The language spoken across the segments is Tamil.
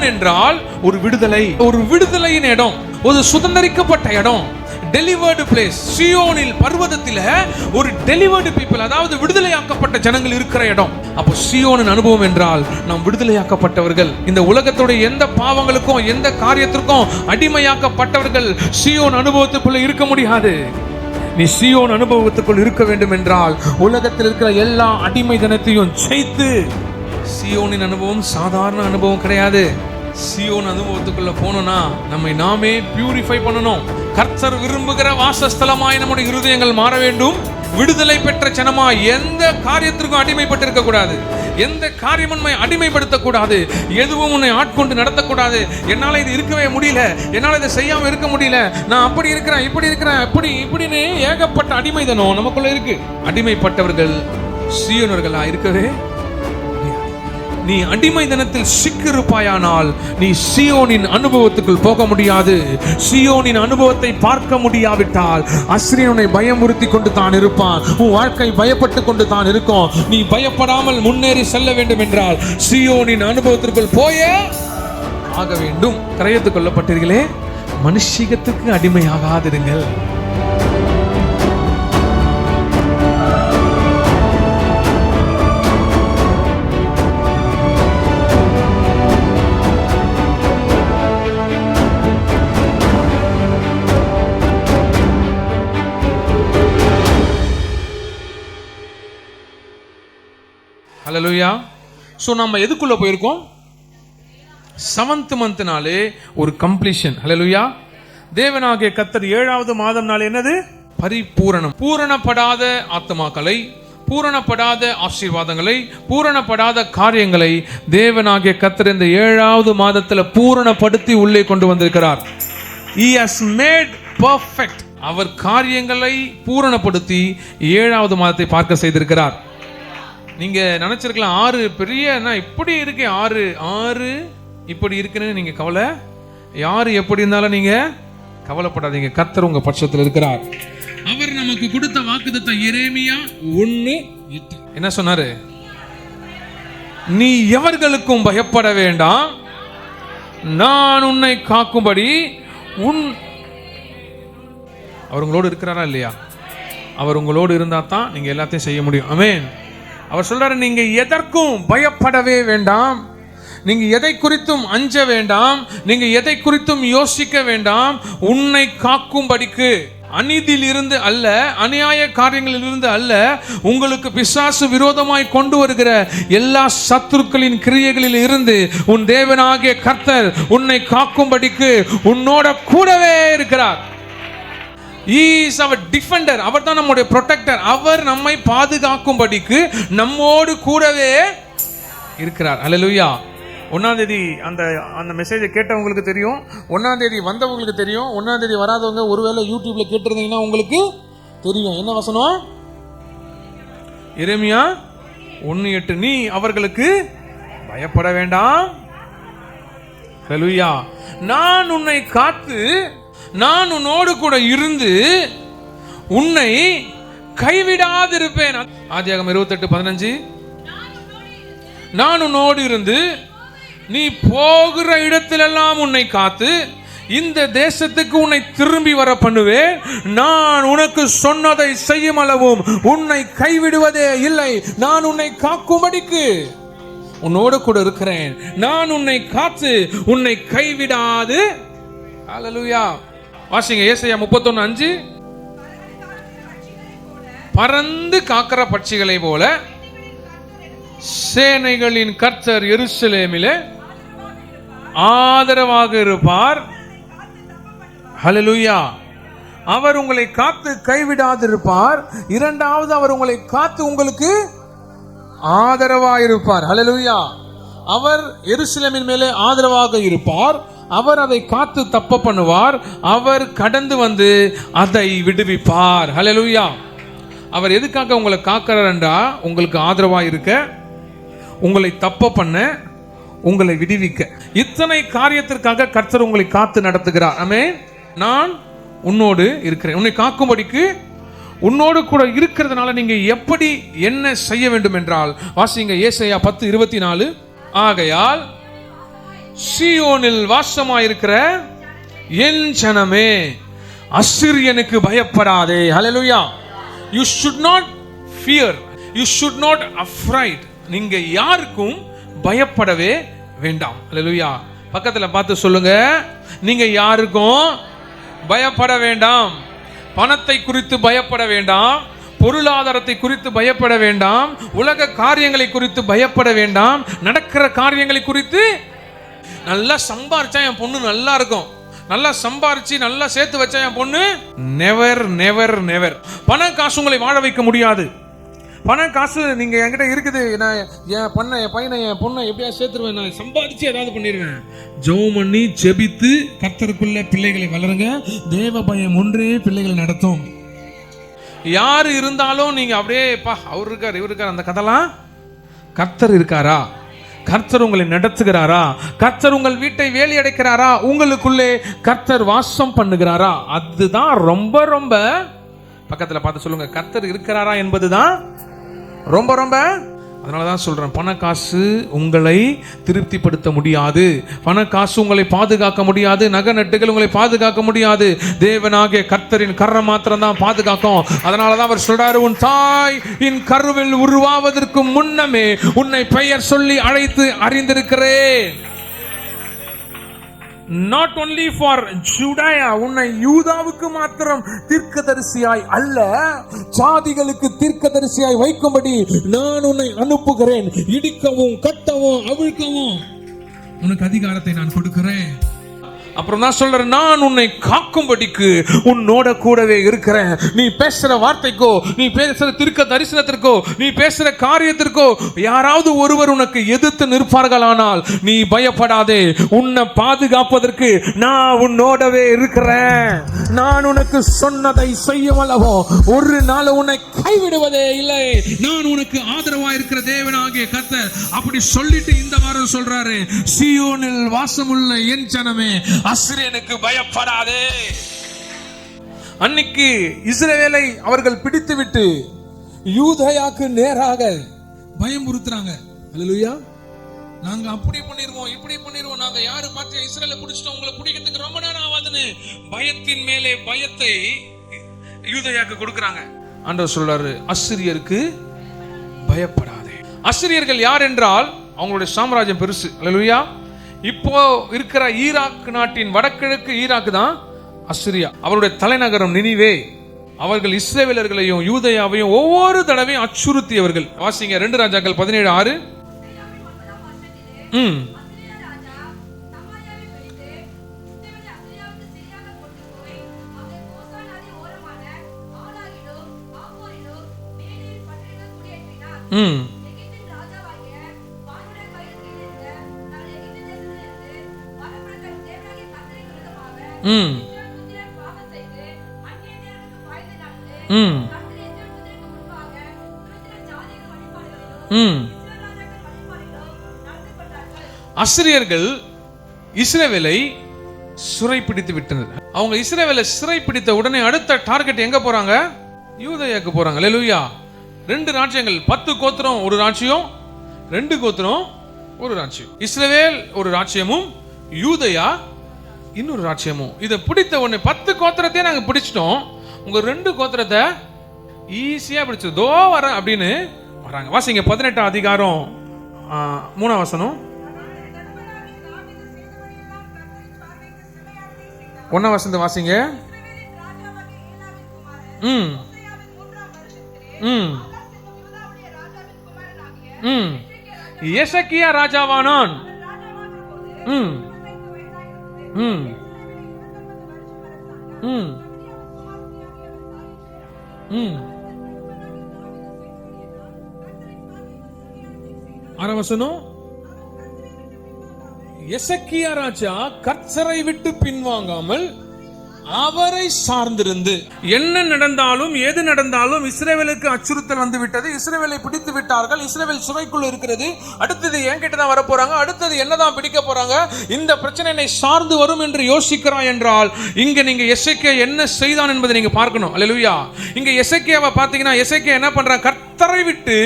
சீயோன் என்றால் ஒரு விடுதலை, ஒரு விடுதலையின் இடம், ஒரு சுதந்திரிக்கப்பட்ட இடம், டெலிவர்டு பிளேஸ். சீயோனில் பர்வதத்தில ஒரு டெலிவர்டு பீப்பிள், அதாவது விடுதலையாக்கப்பட்ட ஜனங்கள் இருக்கிற இடம். அப்போ சீயோனின் அனுபவம் என்றால் நாம் விடுதலையாக்கப்பட்டவர்கள். இந்த உலகத்துடைய எந்த பாவங்களுக்கும் எந்த காரியத்திற்கும் அடிமையாக்கப்பட்டவர்கள் சீயோன் அனுபவத்துக்குள்ள இருக்க முடியாது. நீ சீயோன் அனுபவத்துக்குள் இருக்க வேண்டும் என்றால் உலகத்தில் இருக்கிற எல்லா அடிமை தனத்தையும் ஜெயித்து. சீயோனின் அனுபவம் சாதாரண அனுபவம் கிடையாது. சீயோன் அனுபவத்துக்குள்ள போனோம்னா நம்மை நாமே பியூரிஃபை பண்ணணும். கர்த்தர் விரும்புகிற வாசஸ்தலமாய் நம்முடைய இருதயங்கள் மாற வேண்டும். விடுதலை பெற்ற ஜனமாய் எந்த காரியத்திற்கும் அடிமைப்பட்டிருக்க கூடாது, எந்த காரியமும் அடிமைப்படுத்தக்கூடாது, எதுவும் உன்னை ஆட்கொண்டு நடத்தக்கூடாது. என்னால் இது இருக்கவே முடியல, என்னால் இதை செய்யாம இருக்க முடியல, நான் அப்படி இருக்கிறேன் இப்படி இருக்கிறேன் இப்படின்னு ஏகப்பட்ட அடிமைதனம் நமக்குள்ள இருக்கு. அடிமைப்பட்டவர்கள் சீயோனர்களா இருக்கவே. நீ அடிமை தினத்தில் சிக்கிருப்பாயானால் நீ சீயோனின் அனுபவத்துக்குள் போக முடியாது. சீயோனின் அனுபவத்தை பார்க்க முடியாவிட்டால் அஸ்ரியனை பயமுறுத்தி கொண்டு தான் இருப்பான். உன் வாழ்க்கை பயப்பட்டு கொண்டு தான் இருக்கும். நீ பயப்படாமல் முன்னேறி செல்ல வேண்டும் என்றால் சீயோனின் அனுபவத்திற்குள் போயே ஆக வேண்டும். கரையத்துக் கொள்ளப்பட்டீர்களே, மனுஷிகத்துக்கு அடிமையாகாதிருங்கள். ஹல்லேலூயா. ஸோ நம்ம எதுக்குள்ள போயிருக்கோம்? 7th மந்த்னாலே ஒரு கம்ப்ளீஷன். ஹல்லேலூயா. தேவனாகிய கர்த்தர் 7வது மாதம் நாள் என்னது? பரிபூரணம். பூரணப்படாத ஆத்மாக்களை, பூரணப்படாத ஆசீர்வாதங்களை, பூரணப்படாத காரியங்களை தேவனாகிய கர்த்தர் இந்த 7வது மாதத்தில் பூரணப்படுத்தி உள்ளே கொண்டு வந்திருக்கிறார். He has made perfect. அவர் காரியங்களை பூரணப்படுத்தி 7வது மாதத்தை பார்க்க செய்திருக்கிறார். நீங்க நினைச்சிருக்கலாம் 6 பெரிய இப்படி இருக்கு, 6 இப்படி இருக்குன்னு நீங்க கவலை. யாரு எப்படி இருந்தாலும் நீங்க கவலைப்படாதீங்க. கர்த்தர் உங்க பட்சத்தில் இருக்கிறார். அவர் நமக்கு கொடுத்த வாக்குத்தத்தம் எரேமியா 1:8 என்ன சொன்னாரு? நீ எவர்களுக்கும் பயப்பட வேண்டாம், நான் உன்னை காக்கும்படி அவர் உங்களோடு இருக்கிறாரா இல்லையா? அவர் உங்களோடு இருந்தா தான் நீங்க எல்லாத்தையும் செய்ய முடியும். ஆமென். அவர் சொல்றாரு, நீங்க எதற்கும் பயப்படவே வேண்டாம், நீங்க எதை குறித்தும் அஞ்ச வேண்டாம், நீங்க எதை குறித்தும் யோசிக்க வேண்டாம். உன்னை காக்கும்படிக்கு, அநீதியில் இருந்து அல்ல, அநியாய காரியங்களில் இருந்து அல்ல, உங்களுக்கு பிசாசு விரோதமாய் கொண்டு வருகிற எல்லா சத்துருக்களின் கிரியைகளில் இருந்து உன் தேவனாகிய கர்த்தர் உன்னை காக்கும்படிக்கு உன்னோட கூடவே இருக்கிறார். He is our defender. அவர் தான் நம்முடைய protector. அவர் நம்மை பாதுகாக்கும்படிக்கு நம்மோடு கூடவே இருக்கிறார். ஹல்லேலூயா. 1ஆம் தேதி அந்த மெசேஜை கேட்டவங்களுக்கு தெரியும், 1ஆம் தேதி வந்தவங்களுக்கு தெரியும், 1ஆம் தேதி வராதவங்க ஒருவேளை யூடியூப்ல கேட்டிருந்தீங்கன்னா உங்களுக்கு தெரியும். என்ன வசனம்? எரேமியா 1:8. நீ அவர்களுக்கு பயப்பட வேண்டாம். ஹல்லேலூயா. நான் உன்னை காத்து, நான் உன்னோடு கூட இருந்து உன்னை கைவிடாதிருப்பேன். ஆதியாகமம் 28:15. நான் உன்னோடு இருந்து நீ போகிற இடத்திலெல்லாம் உன்னை காத்து இந்த தேசத்துக்கு உன்னை திரும்பி வர பண்ணுவேன். நான் உனக்கு சொன்னதை செய்யும் அளவும் உன்னை கைவிடுவதே இல்லை. நான் உன்னை காக்கும்படிக்கு உன்னோடு கூட இருக்கிறேன். நான் உன்னை காத்து உன்னை கைவிடாது. ஹல்லேலூயா. வாசிங்க ஏசாயா 31:5. பறந்து காக்கிற பட்சிகளை போல சேனைகளின் கர்த்தர் எருசலேமிலே ஆதரவாக இருப்பார். ஹல்லேலூயா. அவர் உங்களை காத்து கைவிடாதிருப்பார். இரண்டாவது, அவர் உங்களை காத்து உங்களுக்கு ஆதரவாக இருப்பார். ஹல்லேலூயா. அவர் எருசலேமின் மேலே ஆதரவாக இருப்பார். அவர் அதை காத்து தப்ப பண்ணுவார். அவர் கடந்து வந்து அதை விடுவிப்பார். ஹல்லேலூயா. அவர் எதுக்காக உங்களை காக்கிறார் என்றா, உங்களுக்கு ஆதரவாக இருக்க, உங்களை தப்ப பண்ண, உங்களை விடுவிக்க. இத்தனை காரியத்திற்காக கர்த்தர் உங்களை காத்து நடத்துகிறார். ஆமென். நான் உன்னோடு இருக்கிறேன். உன்னை காக்கும்படிக்கு உன்னோடு கூட இருக்கிறதுனால நீங்க எப்படி என்ன செய்ய வேண்டும் என்றால், வாசிங்க ஏசாயா 10:24. ஆகையால் சீயோனில் வாசமாயிருக்கிற என் ஜனமே, அசிரியனுக்கு பயப்படாதே. ஹல்லேலூயா. You should not fear, you should not afraid. நீங்க யாருக்கும் பயப்படவே வேண்டாம். ஹல்லேலூயா. பக்கத்துல பார்த்து சொல்லுங்க, நீங்க யாருக்கும் பயப்பட வேண்டாம். பணத்தை குறித்து பயப்பட வேண்டாம், பொருளாதாரத்தை குறித்து பயப்பட வேண்டாம், உலக காரியங்களை குறித்து பயப்பட வேண்டாம், நடக்கிற காரியங்களை குறித்து. நல்லா சம்பாரிச்சா என் பொண்ணு நல்லா இருக்கும், நல்லா சம்பாரிச்சு நல்லா சேர்த்து வச்சா என் பொண்ணு. Never never never. பண காசு உங்களை வாழ வைக்க முடியாது. பண காசு நீங்க என்கிட்ட இருக்குது, நான் என் பையனை என் பொண்ணை எப்படியா சேர்த்துருவேன், நான் சம்பாதிச்சு ஏதாவது பண்ணிடுவேன். ஜெபம் பண்ணி ஜெபித்து கர்த்தருக்குள்ள பிள்ளைகளை வளருங்க. தேவ பயம் ஒன்றே பிள்ளைகளை நடத்தும். யாரு இருந்தாலும் நீங்க அப்படியே அவர் இருக்கார் இவர் இருக்கார் அந்த கதெல்லாம். கர்த்தர் இருக்காரா? கர்த்தர் உங்களை நடத்துகிறாரா? கர்த்தர் உங்கள் வீட்டை வேலி அடைக்கிறாரா? உங்களுக்குள்ளே கர்த்தர் வாசம் பண்ணுகிறாரா? அதுதான் ரொம்ப ரொம்ப. பக்கத்துல பார்த்து சொல்லுங்க, கர்த்தர் இருக்கிறாரா என்பதுதான் ரொம்ப ரொம்ப. அதனாலதான் சொல்றேன், பண காசு உங்களை திருப்திப்படுத்த முடியாது, பண காசு உங்களை பாதுகாக்க முடியாது, நகை நட்டுகள் உங்களை பாதுகாக்க முடியாது. தேவனாகிய கர்த்தரின் கரம் மாத்திரம் தான் பாதுகாக்கும். அதனாலதான் அவர் சொல்றாரு, உன் தாய் என் கருவில் உருவாவதற்கு முன்னமே உன்னை பெயர் சொல்லி அழைத்து அறிந்திருக்கிறேன். Not only for Judea, உன்னை யூதாவுக்கு மாத்திரம் தீர்க்கதரிசியாய் அல்ல, ஜாதிகளுக்கு தீர்க்கதரிசியாய் வைக்கும்படி நான் உன்னை அனுப்புகிறேன். இடிக்கவும் கட்டவும் அவிழ்க்கவும் உனக்கு அதிகாரத்தை நான் கொடுக்கிறேன். அப்புறம் தான் சொல்ற, நான் உன்னை காக்கும்படிக்கு உன்னோட கூடவே இருக்கிறேன். நீ பேசுற வார்த்தைக்கோ, நீ பேசுற தீர்க்க தரிசனத்திற்கோ, நீ பேசுற காரியத்திற்கோ யாராவது ஒருவர் உனக்கு எதிர்த்து நிற்பார்களானால் நீ பயப்படாதே. உன்னை பாதுகாப்பதற்கு நான் உன்னோடவே இருக்கிறேன். நான் உனக்கு சொன்னதை செய்யும் அளவோ ஒரு நாள் உன்னை கைவிடுவதே இல்லை. நான் உனக்கு ஆதரவா இருக்கிற தேவனாகிய கர்த்தர். அப்படி சொல்லிட்டு இந்த வாரம் சொல்றாரு, சீயோனில் வாசமுள்ள என் ஜனமே, அசிரியனுக்கு பயப்படாதே. அன்னைக்கு இஸ்ரவேலை அவர்கள் பிடித்துவிட்டு யூதேயாக்கு நேராக பயமுறுத்துறாங்க. அல்லேலூயா. நாங்க அப்படி பண்ணிடுவோம், இப்படி பண்ணிடுவோம், நாங்க யாரு பார்த்து இஸ்ரவேலை பிடிச்சிட்டோம், உங்களை பிடிக்கிறதுக்கு ரொம்ப நேரம் ஆகாதுன்னு பயத்தின் மேலே பயத்தை யூதேயாக்கு கொடுக்கறாங்க. ஆண்டவர் சொல்றாரு, அசிரியருக்கு பயப்படாதே. அசிரியர்கள் யார் என்றால் அவங்களுடைய சாம்ராஜ்யம் பெருசு. அல்லேலூயா. இப்போ இருக்கிற ஈராக் நாட்டின் வடகிழக்கு ஈராக் தான் அசிரியா. அவருடைய தலைநகரம் நினிவே. அவர்கள் இஸ்ரவேலர்களையும் யூதேயாவையும் ஒவ்வொரு தடவையும் அச்சுறுத்தியவர்கள். வாசிங்க 2 ராஜாக்கள் 17:6. அசிரியர்கள் இஸ்ரவேலை சிறைப்பிடித்து விட்டனர். அவங்க இஸ்ரவேலை சிறைப்பிடித்த உடனே அடுத்த டார்கெட் எங்க போறாங்க? யூதேயாக்கு போறாங்க. அல்லேலூயா. 2 ராஜ்யங்கள், 10 கோத்திரம் ஒரு ராஜ்யம், 2 கோத்திரம் ஒரு ராஜ்யம். இஸ்ரவேல் ஒரு ராஜ்யமும் யூதேயா இன்னொரு ராஜ்யமும். இதை பிடித்த உடனே 10 கோத்திரத்தையே நாங்க பிடிச்சிட்டோம், உங்க 2 கோத்திரத்தை ஈஸியா பிடிச்சு தோ வர அப்படின்னு வராங்க. வாசிங்க 18 அதிகாரம் 3 வசனம். 1 வசனத்தை வாசிங்க. எசேக்கியா ராஜாவானான். அரவசனம். எசேக்கியா ராஜா கர்த்தரை விட்டு பின்வாங்காமல் அவரை சார்ந்திருந்து, என்ன நடந்தாலும் எது நடந்தாலும் இஸ்ரவேலுக்கு அச்சுறுத்தல் வந்து விட்டது, இஸ்ரவேலை பிடித்து விட்டார்கள், இஸ்ரவேல் சிறைக்குள்ள இருக்கிறது, அடுத்தது என்கிட்ட தான் வர போறாங்க, அடுத்தது என்னதான் பிடிக்க போறாங்க, இந்த பிரச்சனை சார்ந்து வரும் என்று யோசிக்கிறான் என்றால் இங்க நீங்க எசேக்கியா என்ன செய்தான் என்பதை நீங்க பார்க்கணும். அல்லேலூயா. இங்க எசேக்கியாவை பார்த்தீங்கன்னா எசேக்கியா என்ன பண்றான்? கர்த்தரை விட்டு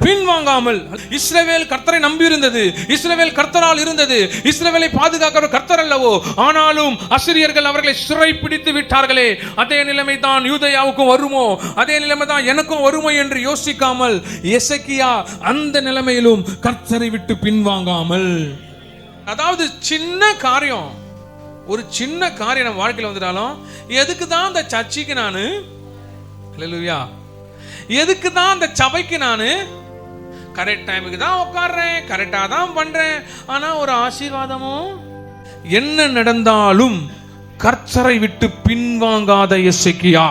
பின்வாங்காமல். இஸ்ரவேல் கர்த்தரை நம்பி இருந்தது, இஸ்ரவேல் கர்த்தரால் இருந்தது, இஸ்ரவேலை பாதுகாக்கிற கர்த்தர் அல்லவோ. ஆனாலும் அசிரியர்கள் அவர்களை சிறை பிடித்து விட்டார்களே, அதே நிலைமை தான் யூதேயாவுக்கும் வருமோ, அதே நிலைமை தான் எனக்கும் வருமோ என்று யோசிக்காமல் எசேக்கியா அந்த நிலைமையிலும் கர்த்தரை விட்டு பின்வாங்காமல். அதாவது சின்ன காரியம், ஒரு சின்ன காரியம் நம்ம வாழ்க்கையில் வந்துட்டாலும், எதுக்கு தான் அந்த சர்ச்சுக்கு நானு, ஹல்லேலூயா, எதுக்கு தான் அந்த சபைக்கு நானு கரெக்ட் டைமுக்கு தான் உட்கார்றேன், கரெக்டாக தான் பண்றேன், ஆனா ஒரு ஆசீர்வாதமும் என்ன நடந்தாலும் கர்த்தரை விட்டு பின்வாங்காத எசேக்கியா,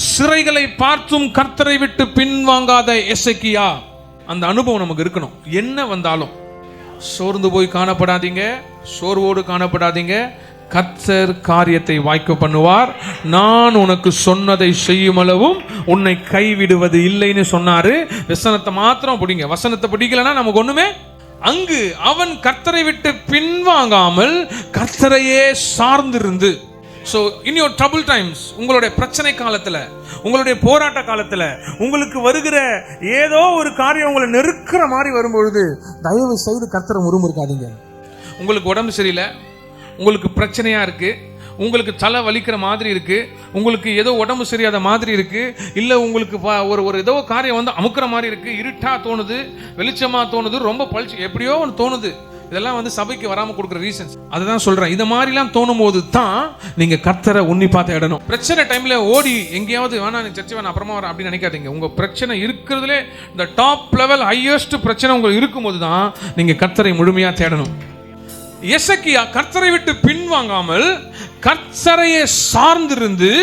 சிறைகளை பார்த்தும் கர்த்தரை விட்டு பின்வாங்காத எசேக்கியா. அந்த அனுபவம் நமக்கு இருக்கணும். என்ன வந்தாலும் சோர்ந்து போய் காணப்படாதீங்க, சோர்வோடு காணப்படாதீங்க. கர்த்தர் காரியத்தை வாய்க்க பண்ணுவார். நான் உனக்கு சொன்னதை செய்யும் அளவும் உன்னை கைவிடுவது இல்லைன்னு சொன்னாரு. வசனத்தை மாத்திரம் பிடிங்க. வசனத்தை பிடிக்கலன்னா நமக்கு ஒண்ணுமே. அங்கு அவன் கர்த்தரை விட்டு பின்வாங்காமல் கர்த்தரையே சார்ந்திருந்து. So in your trouble times, உங்களுடைய பிரச்சனை காலத்துல, உங்களுடைய போராட்ட காலத்துல, உங்களுக்கு வருகிற ஏதோ ஒரு காரியம் உங்களை நெருக்கிற மாதிரி வரும்பொழுது தயவு செய்து கர்த்தரை முறுமுறுக்காதீங்க. உங்களுக்கு உடம்பு சரியில்லை, உங்களுக்கு பிரச்சனையா இருக்கு, உங்களுக்கு தலை வலிக்கிற மாதிரி இருக்கு, உங்களுக்கு ஏதோ உடம்பு சரியாத மாதிரி இருக்கு, இல்ல உங்களுக்கு ஒரு ஏதோ காரியம் வந்து அமுக்கிற மாதிரி இருக்கு, இருட்டா தோணுது, வெளிச்சமா தோணுது, ரொம்ப பழிச்சு எப்படியோ ஒன்று தோணுது. இதெல்லாம் வந்து சபைக்கு வராம கொடுக்குற ரீசன்ஸ். அதுதான் சொல்றேன். இந்த மாதிரிலாம் தோணும் போது தான் நீங்க கர்த்தரை உன்னி பார்த்து இடணும். பிரச்சனை டைம்ல ஓடி எங்கேயாவது வேணா நீ சர்ச்சை வேணா அப்புறமா வர அப்படின்னு நினைக்காதீங்க. உங்க பிரச்சனை இருக்கிறதுலே இந்த டாப் லெவல் ஹையஸ்ட் பிரச்சனை உங்களுக்கு இருக்கும்போது தான் நீங்க கர்த்தரை முழுமையா தேடணும். எசேக்கியா கர்த்தரை விட்டு பின்வாங்காமல் கர்த்தரையே சார்ந்திருந்து.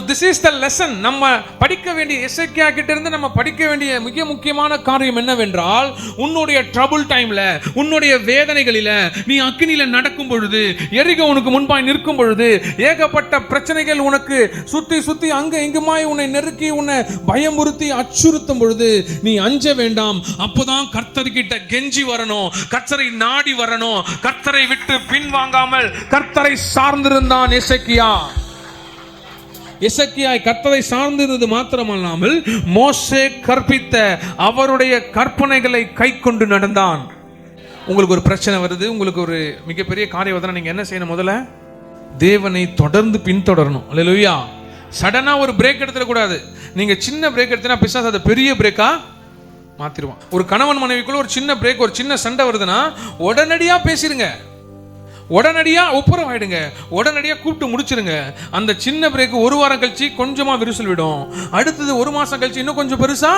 This is the lesson. நம்ம படிக்க வேண்டிய, எசேக்கியா கிட்ட இருந்து நம்ம படிக்க வேண்டிய மிக முக்கியமான காரியம் என்னவென்றால், உன்னுடைய ட்ரபிள் டைம்ல, உன்னுடைய வேதனைகளில, நீ அக்கினியில நடக்கும் பொழுது, எரிகோ உனக்கு முன்பாய் நிற்கும் பொழுது, ஏகப்பட்ட பிரச்சனைகள் உனக்கு சுத்தி சுத்தி அங்க இங்குமாய் உன்னை நெருக்கி உன்னை பயமுறுத்தி அச்சுறுத்தும் பொழுது நீ அஞ்ச வேண்டாம். அப்போதான் கர்த்தர்கிட்ட கெஞ்சி வரணும், கர்த்தரை நாடி வரணும். கர்த்தரை விட்டு பின்வாங்காமல் கர்த்தரை சார்ந்திருந்தான் எசேக்கியா. எசேக்கியா கர்த்தரை சார்ந்திருந்தது மாத்திரமல்லாமல் மோசே கற்பித்த அவருடைய கற்பனைகளை கை கொண்டு நடந்தான். உங்களுக்கு ஒரு பிரச்சனை வருது, உங்களுக்கு ஒரு மிகப்பெரிய காரியம் வருதுன்னா நீங்க என்ன செய்யணும்? முதல்ல தேவனை தொடர்ந்து பின்தொடரணும். அல்லேலூயா. சடனா ஒரு பிரேக் எடுத்துடக்கூடாது. நீங்க சின்ன பிரேக் எடுத்தா பிசாசு அதை பெரிய பிரேக்கா மாத்திடுவான். ஒரு கணவன் மனைவிக்குள்ள ஒரு சின்ன பிரேக், ஒரு சின்ன சண்டை வருதுன்னா உடனடியா பேசிடுங்க, உடனடியா ஒப்புரவாயிடுங்க, உடனடியா கூப்பிட்டு முடிச்சிருங்க. அந்த சின்ன பிரேக் ஒரு வாரம் கழிச்சு கொஞ்சமா விரிசல் விடும், அடுத்தது ஒரு மாசம் கழிச்சு இன்னும் கொஞ்சம் பெருசா,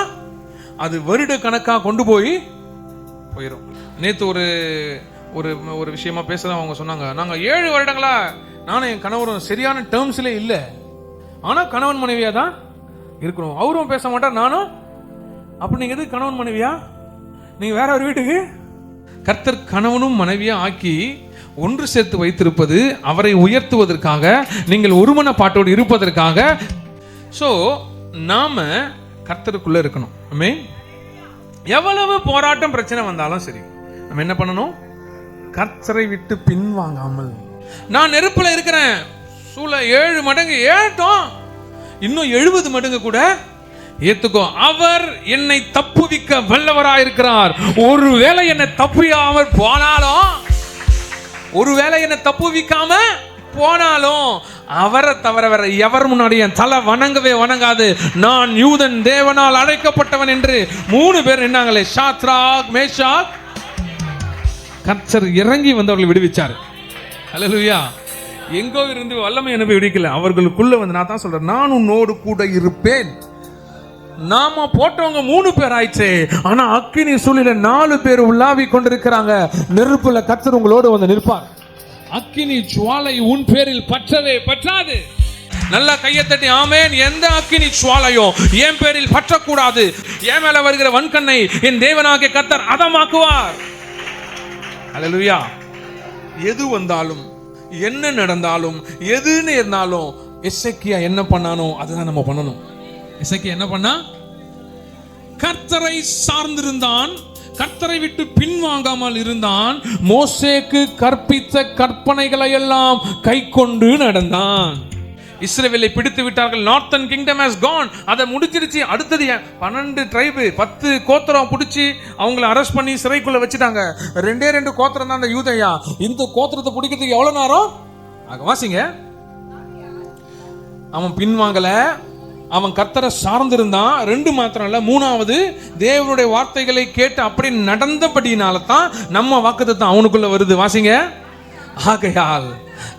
அது வருட கணக்கா கொண்டு போயிடும். நேத்து ஒரு விஷயமா பேசதான் அவங்க சொன்னாங்க, நாங்க 7 வருடங்களா நானும் என் கணவரும் சரியான டேர்ம்ஸ்ல இல்ல, ஆனா கணவன் மனைவியா தான் இருக்கணும். அவரும் பேச மாட்டார், நானும். அப்ப நீங்க எதுக்கு கணவன் மனைவியா? நீங்க வேற ஒரு வீட்டுக்கு. கர்த்தர் கணவனும் மனைவியா ஆக்கி ஒன்று சேர்த்து வைத்திருப்பது அவரை உயர்த்துவதற்காக, நீங்கள் ஒருமனப்பாட்டோடு இருப்பதற்காக. சோ நாம கர்த்தருக்குள்ள இருக்கணும். ஆமென். எவ்வளவு போராட்டம் பிரச்சனை வந்தாலும் சரி, நம்ம என்ன பண்ணணும்? கர்த்தரை விட்டு பின்வாங்காமல். நான் நெருப்புல இருக்கிறேன், சூழ 7 மடங்கு ஏறட்டும், இன்னும் 70 மடங்கு கூட ஏத்துக்கோ. அவர் என்னை தப்புவிக்க வல்லவராயிருக்கிறார். ஒருவேளை என்னை தப்பியாமல் போனாலும், ஒருவேளை என்னை தப்புவிக்காம போனாலும், அவரை தவிர வேற எவர் முன்னாடி என் தலை வணங்காது. நான் யூதன், தேவனால் அழைக்கப்பட்டவன் என்று 3 பேர் நின்னாங்களே, ஷாத்ராக், மேஷாக். கர்த்தர் இறங்கி வந்து அவர்களை விடுவிச்சார். அல்லேலூயா. எங்கோ இருந்து வல்லமை அனுப்பி விடுவிக்கல, அவர்களுக்குள்ள வந்து நான் தான் சொல்றேன், நான் உன்னோடு கூட இருப்பேன். நாம போட்டவங்க 3 பேர் ஆயிடுச்சு, ஆனா அக்கினி சூழில 4 பேர் உள்ளாவி கொண்டிருக்கிறாங்க. நெருப்புல கர்த்தர் உங்களோடு வந்து நிற்பார். அக்கினி ஜுவாலை உன் பேரில் பற்றவே பற்றாது. நல்லா கையை தட்டி ஆமென். எந்த அக்கினி ஜுவாலையும் என் பேரில் பற்றக்கூடாது. என் மேல வருகிற வன்கண்ணை என் தேவனாகிய கர்த்தர் அதமாக்குவார். அல்லேலூயா. எது வந்தாலும், என்ன நடந்தாலும், எதுன்னு இருந்தாலும் எசேக்கியா என்ன பண்ணானோ அதுதான் நம்ம பண்ணணும். எசேக்கியா என்ன பண்ணா? கர்த்தரை சார்ந்திருந்தான், கர்த்தரை விட்டு பின்வாங்காமல் இருந்தான், மோசேக்கு கற்பித்த கற்பனைகளை எல்லாம் கை கொண்டு நடந்தான். இஸ்ரவேலை பிடித்து விட்டார்கள். Northern kingdom has gone. அதை முடிச்சிருச்சு. அடுத்தது 12 ட்ரைபு 10 கோத்திரம் பிடிச்சி அவங்கள அரெஸ்ட் பண்ணி சிறைக்குள்ள வச்சுட்டாங்க. 2 கோத்திரம் தான் அந்த யூதயா. இந்த கோத்திரத்தை பிடிக்கிறதுக்கு எவ்வளவு நேரம்? வாசிங்க. அவன் பின்வாங்கல, அவன் கர்த்தரை சார்ந்திருந்தான். 2 மாத்திரம் இல்ல, 3வது தேவனுடைய வார்த்தைகளை கேட்டு அப்படி நடந்தபடினால தான் நம்ம வாக்குத்தத்தம் அவனுக்குள்ள வருது. வாசிங்க. ஆகையால்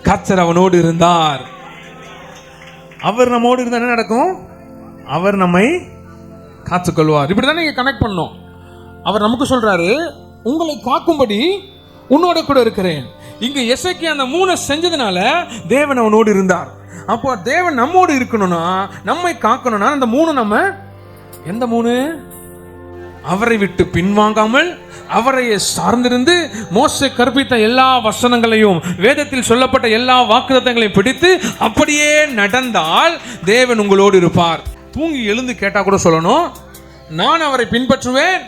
கர்த்தர் அவனோடு இருந்தார். அவர் நம்மோடு இருந்தா என்ன நடக்கும்? அவர் நம்மை காத்துக்கொள்வார். இப்படிதான் நீங்க கனெக்ட் பண்ணணும். அவர் நமக்கு சொல்றாரு, உங்களை காக்கும்படி உன்னோட கூட இருக்கிறேன். இங்க எசேக்கியா அந்த 3 செஞ்சதுனால தேவன் அவனோடு இருந்தார். அப்போ தேவன் நம்மோடு இருக்கணும்னா, நம்மை காக்கணும்னா அந்த 3 நம்ம எந்த 3? அவரை விட்டு பின்வாங்காமல் அவரையே சார்ந்திருந்து மோசே கற்பித்த எல்லா வசனங்களையும் வேதத்தில் சொல்லப்பட்ட எல்லா வாக்குத்தத்தங்களையும் பிடித்து அப்படியே நடந்தால் தேவன் உங்களோடு இருப்பார். தூங்கி எழுந்து கேட்டா கூட சொல்லணும், நான் அவரை பின்பற்றுவேன்,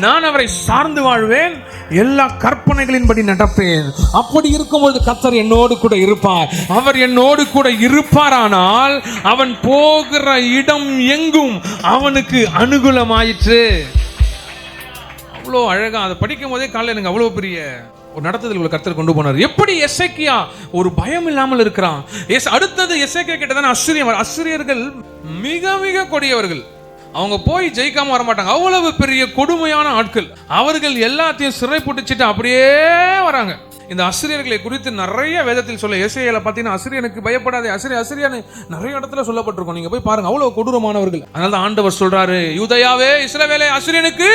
நான் அவரை சார்ந்து வாழ்வேன், எல்லா கற்பனைகளின்படி நடப்பேன். அப்படி இருக்கும்போது கர்த்தர் என்னோடு கூட இருப்பார். அவர் என்னோடு கூட இருப்பாரானால் அவன் போகிற இடம் எங்கும் அவனுக்கு அனுகூலமாயிற்று. அவ்வளோ அழகா அதை படிக்கும் போதே காலையில் எனக்கு அவ்வளோ பெரிய ஒரு நடத்துதல் கர்த்தர் கொண்டு போனார். எப்படி எசேக்கியா ஒரு பயம் இல்லாமல் இருக்கிறான். அடுத்தது எசேக்கியா கிட்டதான் அஸ்ஸீரியர்கள் மிக மிக கொடியவர்கள். அவங்க போய் ஜெயிக்காம வர மாட்டாங்க. அவ்வளவு பெரிய கொடுமையான ஆட்கள். அவர்கள் எல்லாத்தையும் சிறை பிடிச்சிட்டு அப்படியே வராங்க. இந்த அஸ்ஸீரியர்களை குறித்து நிறைய வேதத்தில் சொல்ல, ஏசாயால பார்த்தீங்கன்னா அஸ்ஸீரியனுக்கு பயப்படாதே, அஸ்ஸீரியன் நிறைய இடத்துல சொல்லப்பட்டிருக்கும். நீங்க போய் பாருங்க, அவ்வளவு கொடூரமானவர்கள். அதனால தான் ஆண்டவர் சொல்றாரு, யூதயாவே இஸ்ரவேலே அஸ்ஸீரியனுக்கு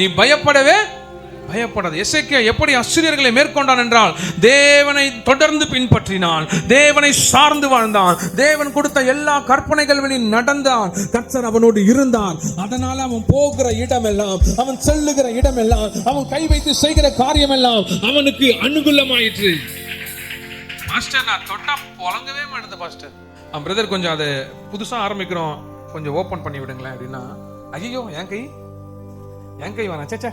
நீ பயப்படவே பயப்படாது. எசேக்கியா எப்படி அஸ்ஸீரியர்களை மேற்கொண்டான் என்றால், தேவனை தொடர்ந்து பின்பற்றினான், தேவனை சார்ந்து வாழ்ந்தான், தேவன் கொடுத்த எல்லா கற்பனைகளில் நடந்தான், கர்த்தர் அவனோடு இருந்தான். அதனால அவன் போகிற இடமெல்லாம், அவன் செல்லுகிற இடமெல்லாம், அவன் கை வைத்து செய்கிற காரியமெல்லாம் அவனுக்கு அனுகூலமாயிற்று. பாஸ்டர், நான் தொட்டா புலங்கவே மாட்டேன் பாஸ்டர். பிரதர் கொஞ்சம் அதை புதுசா ஆரம்பிக்கிறோம், கொஞ்சம் ஓபன் பண்ணி விடுங்களேன் அப்படின்னா, ஐயோ என் கை வேணாம், சேச்சா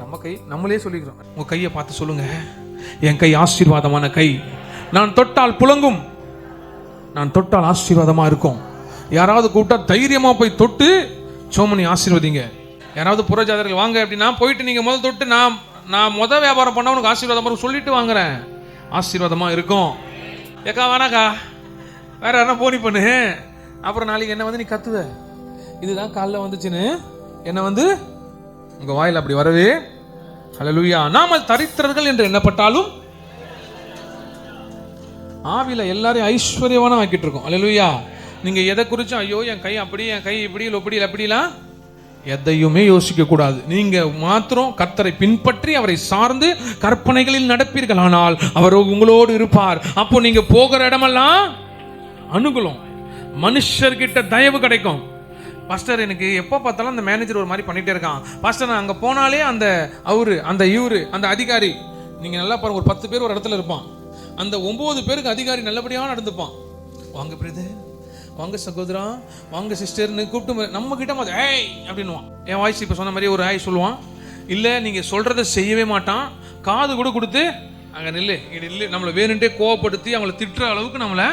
நம்ம கை, நம்மளே சொல்லிக்கிறோம். உங்க கையை பார்த்து சொல்லுங்க, என் கை ஆசீர்வாதமான கை, நான் தொட்டால் புலங்கும், நான் தொட்டால் ஆசீர்வாதமா இருக்கும். யாராவது கூப்பிட்டா தைரியமா போய் தொட்டு சோமனி ஆசீர்வதிங்க. யாராவது புறஜாதர்கள் வாங்க அப்படின்னா போயிட்டு நீங்க முதல் தொட்டு, நான் முதல் வியாபாரம் பண்ண உனக்கு ஆசீர்வாதமா சொல்லிட்டு வாங்குறேன், ஆசீர்வாதமா இருக்கும். ஏக்கா வேணாக்கா, வேற யாரா போனி பண்ணு, அப்புறம் நாளைக்கு என்ன வந்து நீ கத்துவ, இதுதான் காலைல வந்துச்சுன்னு என்ன வந்து உங்க வாயில் அப்படி வரவே. ஹல்லேலூயா. நாமல் தரித்திரர்கள் என்று எண்ணப்பட்டாலும் ஆவில எல்லாரையும் ஐஸ்வர்யவானா ஆக்கிட்டு இருக்கோம். ஹல்லேலூயா. நீங்க எதை குறிச்சும் ஐயோ என் கை அப்படி, என் கை இப்படி அப்படிலாம் எதையுமே யோசிக்க கூடாது. நீங்க மாத்திரம் கர்த்தரை பின்பற்றி அவரை சார்ந்து கற்பனைகளில் நடப்பீர்கள், ஆனால் அவர் உங்களோடு இருப்பார். அப்போ நீங்க போகிற இடமெல்லாம் அனுகூலம், மனுஷர்கிட்ட தயவு கிடைக்கும். பாஸ்டர், எனக்கு எப்போ பார்த்தாலும் அந்த மேனேஜர் ஒரு மாதிரி பண்ணிட்டே இருக்கான் பாஸ்டர், நான் அங்கே போனாலே அந்த அவரு அந்த இவரு அந்த அதிகாரி, நீங்கள் நல்லா பாருங்க, ஒரு 10 பேர் ஒரு இடத்துல இருப்பான், அந்த 9 பேருக்கு அதிகாரி நல்லபடியாக நடந்துப்பான். வாங்க பிரதர், வாங்க சகோதரா, வாங்க சிஸ்டர்னு கூப்பிட்டு நம்ம கிட்ட ஏய் அப்படின்வான். என் வாய்ஸ் இப்போ சொன்ன மாதிரி ஒரு ஆய் சொல்லுவான். இல்லை நீங்கள் சொல்கிறத செய்யவே மாட்டான், காது கூட கொடுத்து அங்கே நில்லு இங்கே நில்லு, நம்மளை வேணுன்ட்டே கோவப்படுத்தி அவங்கள திட்டுற அளவுக்கு நம்மளை,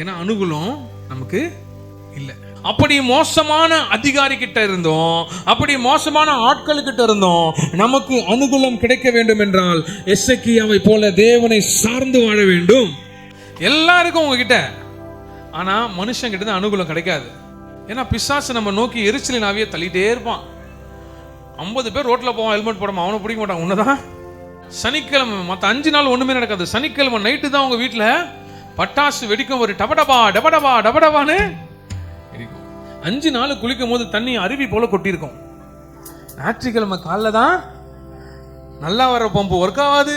ஏன்னா அனுகூலம் நமக்கு இல்லை. அப்படி மோசமான அதிகாரி கிட்ட இருந்தோம், அப்படி மோசமான ஆட்கள் கிட்ட இருந்தோம், நமக்கு அனுகூலம் கிடைக்க வேண்டும் என்றால் எசேக்கியாவை போல தேவனை சார்ந்து வாழ வேண்டும். எல்லாருக்கும் உங்ககிட்ட, ஆனா மனுஷன் கிட்ட தான் அனுகூலம் கிடைக்காது. ஏன்னா பிசாசு நம்ம நோக்கி எரிச்சலின் ஆவியை தள்ளிட்டே இருப்பான். 50 பேர் ரோட்ல போவான், ஹெல்மெட் போடாம, அவனை பிடிக்க மாட்டான். உன்னதான் சனிக்கிழமை, மற்ற 5 நாள் ஒண்ணுமே நடக்காது. சனிக்கிழமை நைட்டு தான் உங்க வீட்டுல பட்டாசு வெடிக்கும், ஒரு டபடபா டபடபா டபடபான்னு 5 நாள் குளிக்கும் போது தண்ணி அருவி போல கொட்டியிருக்கும். ஞாயிற்றுக்கிழமை காலைல தான் நல்லா வர பம்பு ஒர்க் ஆகாது,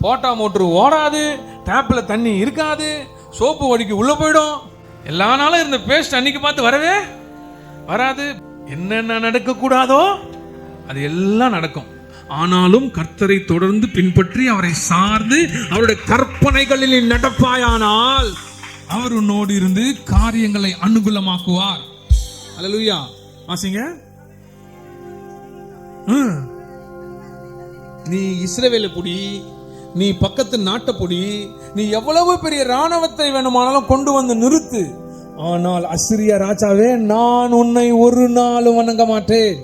போட்டா மோட்டரு ஓடாது, டேப்ல தண்ணி இருக்காது, சோப்பு வடிக்கு உள்ள போயிடும். எல்லா நாளும் இருந்த பேஸ்ட் அன்னைக்கு பார்த்து வரவே வராது. என்னென்ன நடக்க கூடாதோ அது எல்லாம் நடக்கும். ஆனாலும் கர்த்தரை தொடர்ந்து பின்பற்றி அவரை சார்ந்து அவருடைய கற்பனைகளில் நடப்பாயானால் அவர் உன்னோடு இருந்து காரியங்களை அனுகூலமாக்குவார். ஹல்லேலூயா. வாசிங்க. நீ இஸ்ரவேலை பொடி, நீ பக்கத்து நாட்டை பொடி, நீ எவ்வளவு பெரிய ராணுவத்தை வேணுமானாலும் கொண்டு வந்து நிறுத்து, ஆனால் அசிரிய ராஜாவே நான் உன்னை ஒரு நாளும் வணங்க மாட்டேன்.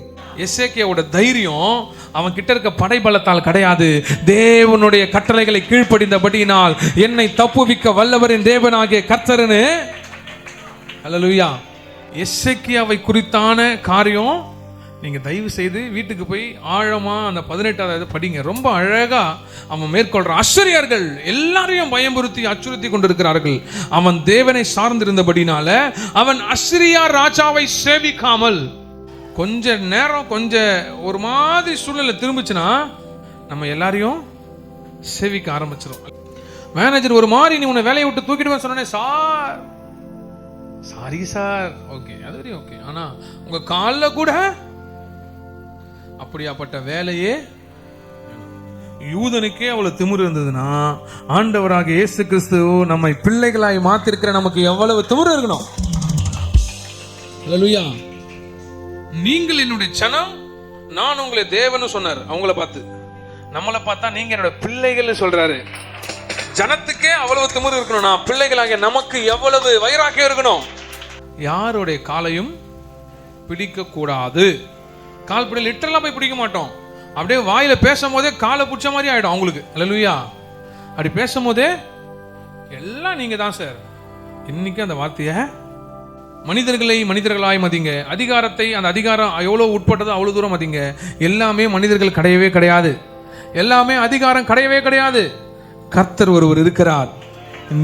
எசேக்கியாவோட தைரியம் அவன் கிட்ட இருக்க படைபலத்தால் கிடையாது, தேவனுடைய கட்டளைகளை கீழ்ப்படிந்தபடியினால் என்னை தப்புவிக்க வல்லவரின் தேவனாகிய கர்த்தர்னு. அல்லேலூயா. எசேக்கியாவை குறித்தான காரியம் நீங்க தயவு செய்து வீட்டுக்கு போய் ஆழமா அந்த 18வது படிங்க. ரொம்ப அழகா அவன் மேற்கொள்றான். அசரியர்கள் எல்லாரையும் பயமுறுத்தி அச்சுறுத்தி கொண்டிருக்கிறார்கள். அவன் தேவனை சார்ந்திருந்தபடினால அவன் அசிரியா ராஜாவை சேவிக்காமல் கொஞ்ச நேரம் ஒரு மாதிரி சூழ்நிலை திரும்பிச்சுன்னா நம்ம எல்லாரையும் சேவிக்க ஆரம்பிச்சிடும். மேனேஜர் ஒரு மாதிரி நீ உன்னை வேலையை விட்டு தூக்கிடுவேன் சொன்னே, சாரி சார், ஓகே அது வரையும் ஓகே, ஆனா உங்க காலில் கூட அப்படியாப்பட்ட வேலையே. யூதனுக்கே அவ்வளவு திமிரு இருந்ததுன்னா ஆண்டவராக இயேசு கிறிஸ்து நம்மை பிள்ளைகளாய் மாத்திருக்கிற நமக்கு எவ்வளவு திமிரு இருக்கணும். அல்லேலூயா. நீங்கள் என்னுடைய ஜனம், நான் உங்களை தேவன்னு சொன்னார். அவங்கள பார்த்து, நம்மளை பார்த்தா நீங்க என்னோட பிள்ளைகள் சொல்றாரு. ஜனத்துக்கே அவ்வளவு திமிரு இருக்கணும்னா பிள்ளைகளாகிய நமக்கு எவ்வளவு வைராக்கியம் இருக்கணும். யாருடைய காலையும் பிடிக்க கூடாது. கால் பிடி லிட்டரலா போய் பிடிக்க மாட்டோம், அப்படியே வாயில பேசும் போதே காலை பிடிச்ச மாதிரி ஆயிடும் அவங்களுக்கு. அல்லேலூயா. அப்படி பேசும் போதே எல்லாம் நீங்க தான் சார். இன்னைக்கு அந்த வார்த்தைய மனிதர்களை மனிதர்களாய் மதிங்க. அதிகாரத்தை அந்த அதிகாரம் எவ்வளவு உட்பட்டதோ அவ்வளவு தூரம் மதிங்க. எல்லாமே மனிதர்கள் கிடையவே கிடையாது, எல்லாமே அதிகாரம் கிடையவே கிடையாது. கர்த்தர் ஒருவர் இருக்கிறார்,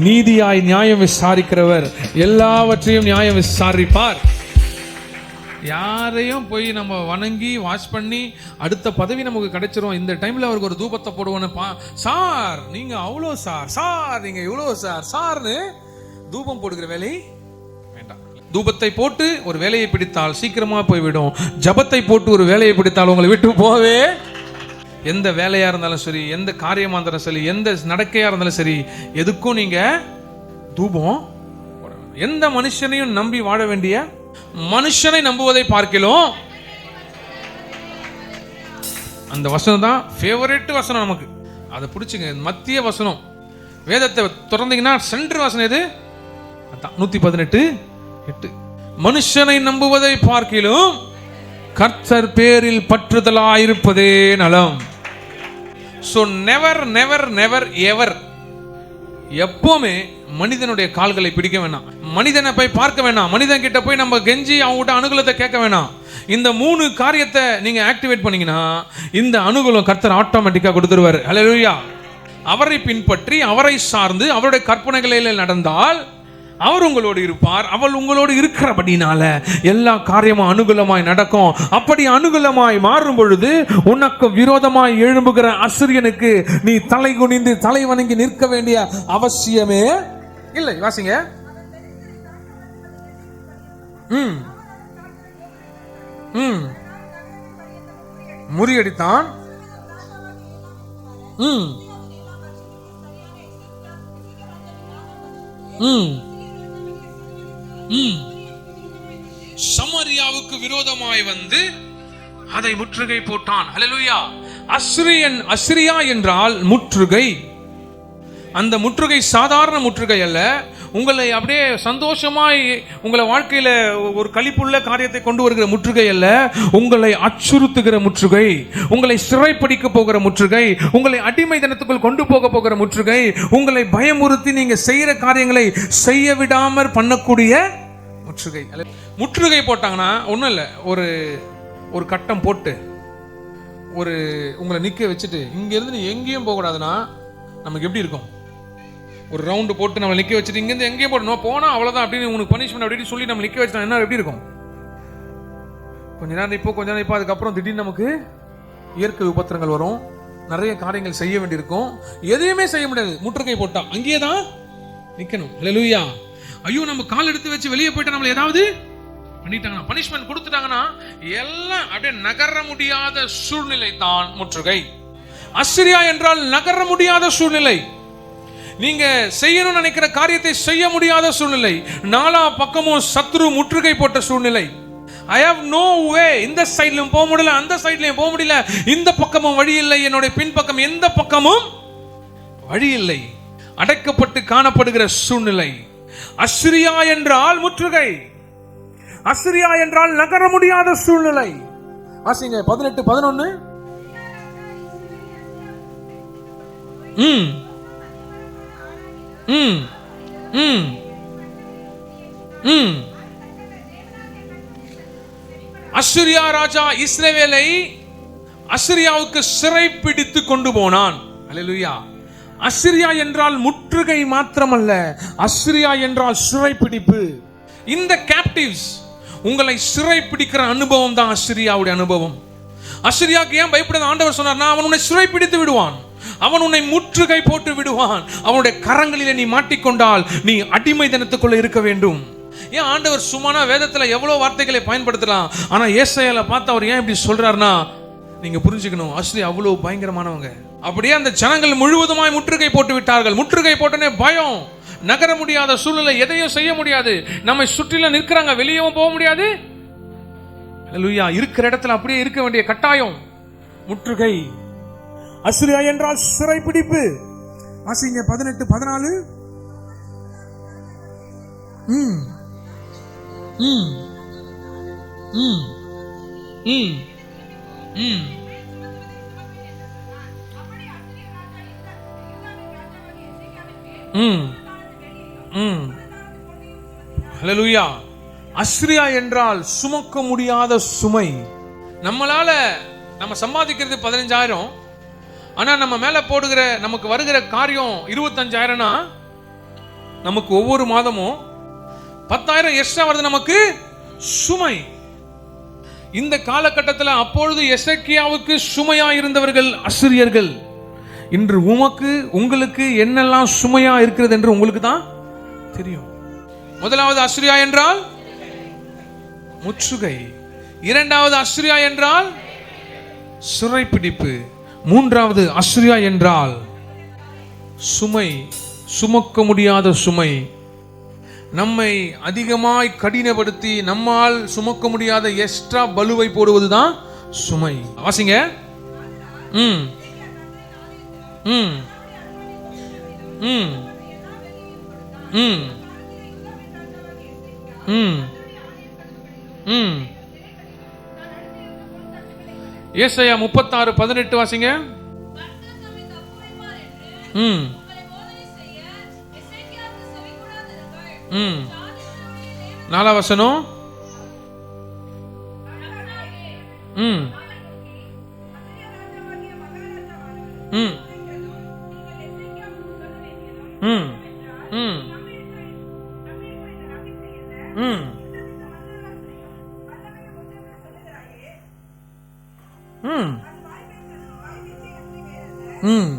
நீதியாய் நியாயம் விசாரிக்கிறவர், எல்லாவற்றையும் நியாயம் விசாரிப்பார். யாரையும் போய் நம்ம வணங்கி வாஷ் பண்ணி அடுத்த பதவி நமக்கு கிடைச்சிரும், இந்த டைம்ல அவருக்கு ஒரு தூபத்தை போடுவோன்னு சார் நீங்க அவ்வளோ சார் நீங்க இவ்வளோ சார்னு தூபம் போடுகிற வேலை வேண்டாம். தூபத்தை போட்டு ஒரு வேலையை பிடித்தால் சீக்கிரமா போய்விடும். ஜபத்தை போட்டு ஒரு வேலையை பிடித்தால் உங்களை விட்டு போவே. எந்த வேலையா இருந்தாலும் சரி, எந்த காரியமா இருந்தாலும் சரி, எந்த நடக்கையா இருந்தாலும் சரி, எதுக்கும் நீங்க தூபம். எந்த மனுஷனையும் நம்பி வாழ வேண்டிய, மனுஷனை நம்புவதை பார்க்கலாம். அந்த வசனம் தான் ஃபேவரட் வசனம் நமக்கு. அதை பிடிச்சுங்க. மத்திய வசனம் வேதத்தை திறந்தீங்கன்னா சென்டர் வசனம் எது? 118:8. மனுஷனை நம்புவதை பார்க்கிலும் கர்த்தர் பேரில் பற்றுதலாயிருப்பதே நலம். So never never never ever, எப்பவுமே மனிதனுடைய கால்களை பிடிக்க வேணாம், மனிதனை போய் பார்க்க வேணாம், மனிதன் கிட்ட போய் நம்ம கெஞ்சி அவங்ககிட்ட அனுகூலத்தை கேட்க வேணாம். இந்த 3 காரியத்தை நீங்க ஆக்டிவேட் பண்ணீங்கன்னா இந்த அனுகூலம் கர்த்தர் ஆட்டோமேட்டிக்கா கொடுத்துருவாரு. ஹல்லேலூயா. அவரை பின்பற்றி அவரை சார்ந்து அவருடைய கற்பனைகளில் நடந்தால் அவர் உங்களோடு இருப்பார். அவள் உங்களோடு இருக்கிறபடினால எல்லா காரியமும் அனுகூலமாய் நடக்கும். அப்படி அனுகூலமாய் மாறும் பொழுது உனக்கு விரோதமாய் எழும்புகிற அசிரியனுக்கு நீ தலை குனிந்து தலை வணங்கி நிற்க வேண்டிய அவசியமே இல்லை. வாசிங்க. முறியடித்தான். சமரியாவுக்கு விரோதமாய் வந்து அதை முற்றுகை போட்டான். ஹல்லேலூயா. அசிரியா என்றால் முற்றுகை. அந்த முற்றுகை சாதாரண முற்றுகை அல்ல. உங்களை அப்படியே சந்தோஷமாய் உங்களை வாழ்க்கையில ஒரு களிப்புள்ள காரியத்தை கொண்டு வருகிற முற்றுகை அல்ல. உங்களை அச்சுறுத்துகிற முற்றுகை, உங்களை சிறைப்பிடிக்க போகிற முற்றுகை, உங்களை அடிமை தினத்துக்குள் கொண்டு போகிற முற்றுகை, உங்களை பயமுறுத்தி நீங்க செய்யற காரியங்களை செய்ய விடாமற் பண்ணக்கூடிய முற்றுகை. முற்றுகை போட்டாங்கன்னா ஒன்றும் இல்லை, ஒரு கட்டம் போட்டு உங்களை நிற்க வச்சுட்டு இங்கேருந்து நீ எங்கேயும் போகக்கூடாதுன்னா நமக்கு எப்படி இருக்கும்? ஒரு ரவுண்டு போட்டு நம்ம நிற்க வச்சுட்டு இங்கேருந்து எங்கேயும் போடணும் போனால் அவ்வளோதான் அப்படின்னு உனக்கு பனிஷ்மெண்ட் அப்படின்னு சொல்லி நம்ம நிற்க வச்சுட்டோம். என்ன எப்படி இருக்கும்? கொஞ்ச நேரம் இப்போ அதுக்கப்புறம் திடீர்னு நமக்கு இயற்கை உபத்திரங்கள் வரும், நிறைய காரியங்கள் செய்ய வேண்டியிருக்கும், எதையுமே செய்ய முடியாது. முற்றுகை போட்டா அங்கேயே தான் நிற்கணும். ஹல்லேலூயா. ஐயோ நம்ம கால் எடுத்து வச்சு வெளியே போயிட்டா நம்மள ஏதாவது பண்ணிட்டாங்கன்னா, பனிஷ்மெண்ட் கொடுத்துட்டாங்கன்னா எல்லாம் அப்படியே நகர முடியாத சூழ்நிலை தான் முற்றுகை. அசிரியா என்றால் நகர முடியாத சூழ்நிலை. நீங்க செய்யணும்னு நினைக்கிற காரியத்தை செய்ய முடியாத சூழ்நிலை. நாலா பக்கமும் சத்ரு முற்றுகை போட்ட சூழ்நிலை. I have no way. இந்த சைட்லயும் போக முடியல, அந்த சைட்லயும் போக முடியல, இந்த பக்கமும் வழி இல்லை, என்னுடைய பின்பக்கம் எந்த பக்கமும் வழி இல்லை. அடைக்கப்பட்டு காணப்படுகிற சூழ்நிலை. அஸ்ரியா என்றால் முற்றுகை, அஸ்ரியா என்றால் நகர முடியாத சூழ்நிலை. வாசிங்க 18-11. அஸ்ரியா ராஜா இஸ்ரவேலை அஸ்ரியாவுக்கு சிறை பிடித்து கொண்டு போனான். அல்லேலூயா. அஸ்ரியா என்றால் முற்றுகை மாத்திரமல்ல, அஸ்ரியா என்றால் சிறைப்பிடிப்பு. இந்த கேப்டிவ்ஸ் உங்களை சிறை பிடிக்கிற அனுபவம் தான் அஸ்ரியாவுடைய அனுபவம். அஸ்ரியாவுக்கு ஏன் பயப்படுது ஆண்டவர் சொன்னார்னா, அவன் உன்னை சிறை பிடித்து விடுவான், அவன் உன்னை முற்றுகை போட்டு விடுவான். அவனுடைய கரங்களிலே நீ மாட்டிக்கொண்டால் நீ அடிமை தினத்துக்குள்ள இருக்க வேண்டும். ஏன் ஆண்டவர் சும்மானா வேதத்துல எவ்வளவு வார்த்தைகளை பயன்படுத்தலாம், ஆனா ஏசாயால பார்த்து அவர் ஏன் இப்படி சொல்றாருன்னா, நீங்க புரிஞ்சுக்கணும், அஸ்ரியா அவ்வளவு பயங்கரமானவங்க. அப்படியே அந்த ஜனங்கள் முழுவதுமாய் முற்றுகை போட்டு விட்டார்கள். முற்றுகை போட்டனே பயம், நகர முடியாத சூழ்நிலை, எதையும் செய்ய முடியாது. நம்மை சுற்றிலும் நிற்கிறாங்க, வெளியவும் போக முடியாது. அல்லேலூயா. இருக்கிற இடத்துல அப்படியே இருக்க வேண்டிய கட்டாயம். முற்றுகை. அஸ்ரியா என்றால் சிறைப்பிடிப்பு. வாசிங்க 18-14. ஹல்லேலூயா. அஸ்ரியா என்றால் சுமக்க முடியாத சுமை. நம்மளால நம்ம சம்பாதிக்கிறது 15,000, ஆனா நம்ம மேல போடுகிற நமக்கு வருகிற காரியம் 25,000னா நமக்கு ஒவ்வொரு மாதமும் 10,000 எக்ஸ்ட்ரா வருது, நமக்கு சுமை. இந்த காலகட்டத்தில் அப்பொழுது எசேக்கியாவுக்கு சுமையா இருந்தவர்கள் அஸ்ரியர்கள். இன்று உமக்கு உங்களுக்கு என்னெல்லாம் சுமையா இருக்கிறது என்று உங்களுக்கு தான் தெரியும். முதலாவது அஸ்ரியா என்றால் முற்றுகை, இரண்டாவது அஸ்ரியா என்றால் சிறைப்பிடிப்பு, மூன்றாவது அஸ்ரியா என்றால் சுமை, சுமக்க முடியாத சுமை. நம்மை அதிகமாய் கடினப்படுத்தி நம்மால் சுமக்க முடியாத எக்ஸ்ட்ரா பலுவை போடுவதுதான் சுமை. வாசிங்க. ம் ம் ம் ம் ம் ம் ஏசாயா 36:18 வாசிங்க. ம் ம் 4 வசனம். ம் ம் ம் ம் ம் ம் ம்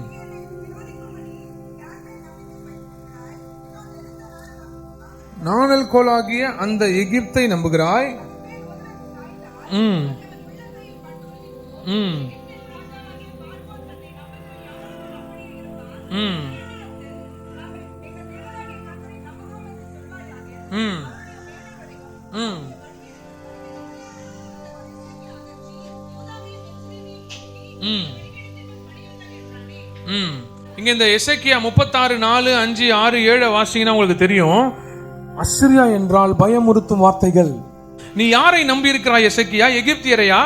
நாணல் கோலாகிய அந்த எகிப்தை நம்புகிறாய். ம் ம் ம் ம் ம் ம் இங்க இந்த எசேக்கியா 36:4-5-6-7 வாசிங்கன்னா உங்களுக்கு தெரியும். அஸ்ரியா என்றால் பயமுறுத்தும் வார்த்தைகள். நீ யாரை நம்பி இருக்கிறாய் எசேக்கியா? எகிப்தியரையா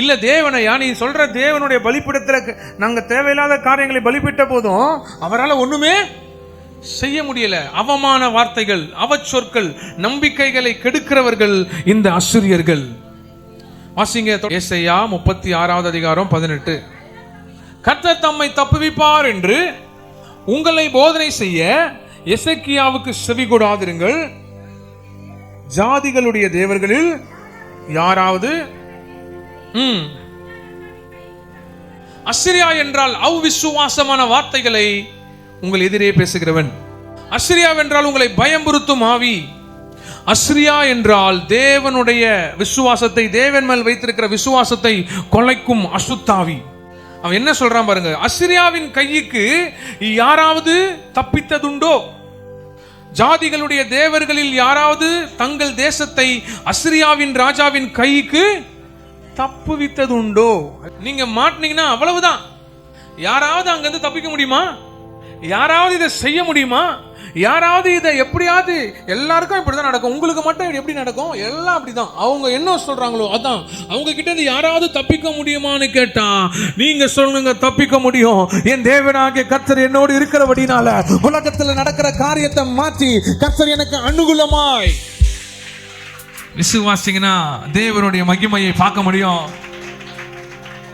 இல்ல தேவனையா? நீ சொல்ற தேவனுடைய பலிபீடத்துல நாங்க தேவையில்லாத காரியங்களை பலிபிட்ட போதும் அவரால் ஒண்ணுமே செய்ய முடியல. அவமான வார்த்தைகள், அவச்சொற்கள், நம்பிக்கைகளை கெடுக்கிறவர்கள் இந்த அஸ்ரியர்கள். வாசிங்க ஏசாயா 36:18. கர்த்தர் தம்மை தப்புவிப்பார் என்று உங்களை போதனை செய்ய எசேக்கியாவுக்கு செவி கொடாதிருங்கள். ஜாதிகளுடைய தேவர்களில் யாராவது அஸ்ரியா என்றால் அவ்விசுவாசமான வார்த்தைகளை உங்கள் எதிரே பேசுகிறவன். அஸ்ரியா என்றால் உங்களை பயம்புறுத்தும் ஆவி. அஸ்ரியா என்றால் தேவனுடைய விசுவாசத்தை, தேவன் மேல் வைத்திருக்கிற விசுவாசத்தை கொலைக்கும் அசுத்தாவி. அவன் என்ன சொல்றான் பாருங்க. அஸ்ரியாவின் கைக்கு யாராவது தப்பித்ததுண்டோ? ஜாதிகளுடைய தேவர்களில் யாராவது தங்கள் தேசத்தை அஸ்ரியாவின் ராஜாவின் கைக்கு தப்புவித்ததுண்டோ? நீங்க மாட்டினீங்கன்னா அவ்வளவுதான். யாராவது அங்கிருந்து தப்பிக்க முடியுமா? யாராவது இதை செய்ய முடியுமா? யாராவது இதை எப்படியாவது, எல்லாருக்கும் இப்படிதான் நடக்கும், உங்களுக்கு மட்டும் எப்படி நடக்கும்? எல்லாம் அப்படிதான். அவங்க என்ன சொல்றாங்களோ அதான். அவங்க கிட்ட இருந்து யாராவது தப்பிக்க முடியுமான்னு கேட்டா நீங்க சொல்லுங்க, தப்பிக்க முடியும். என் தேவனாகிய கர்த்தர் என்னோடு இருக்கிறபடினால உலகத்துல நடக்கிற காரியத்தை மாற்றி கர்த்தர் எனக்கு அனுகூலமாய் விசுவாசிங்கன்னா தேவனுடைய மகிமையை பார்க்க முடியும்.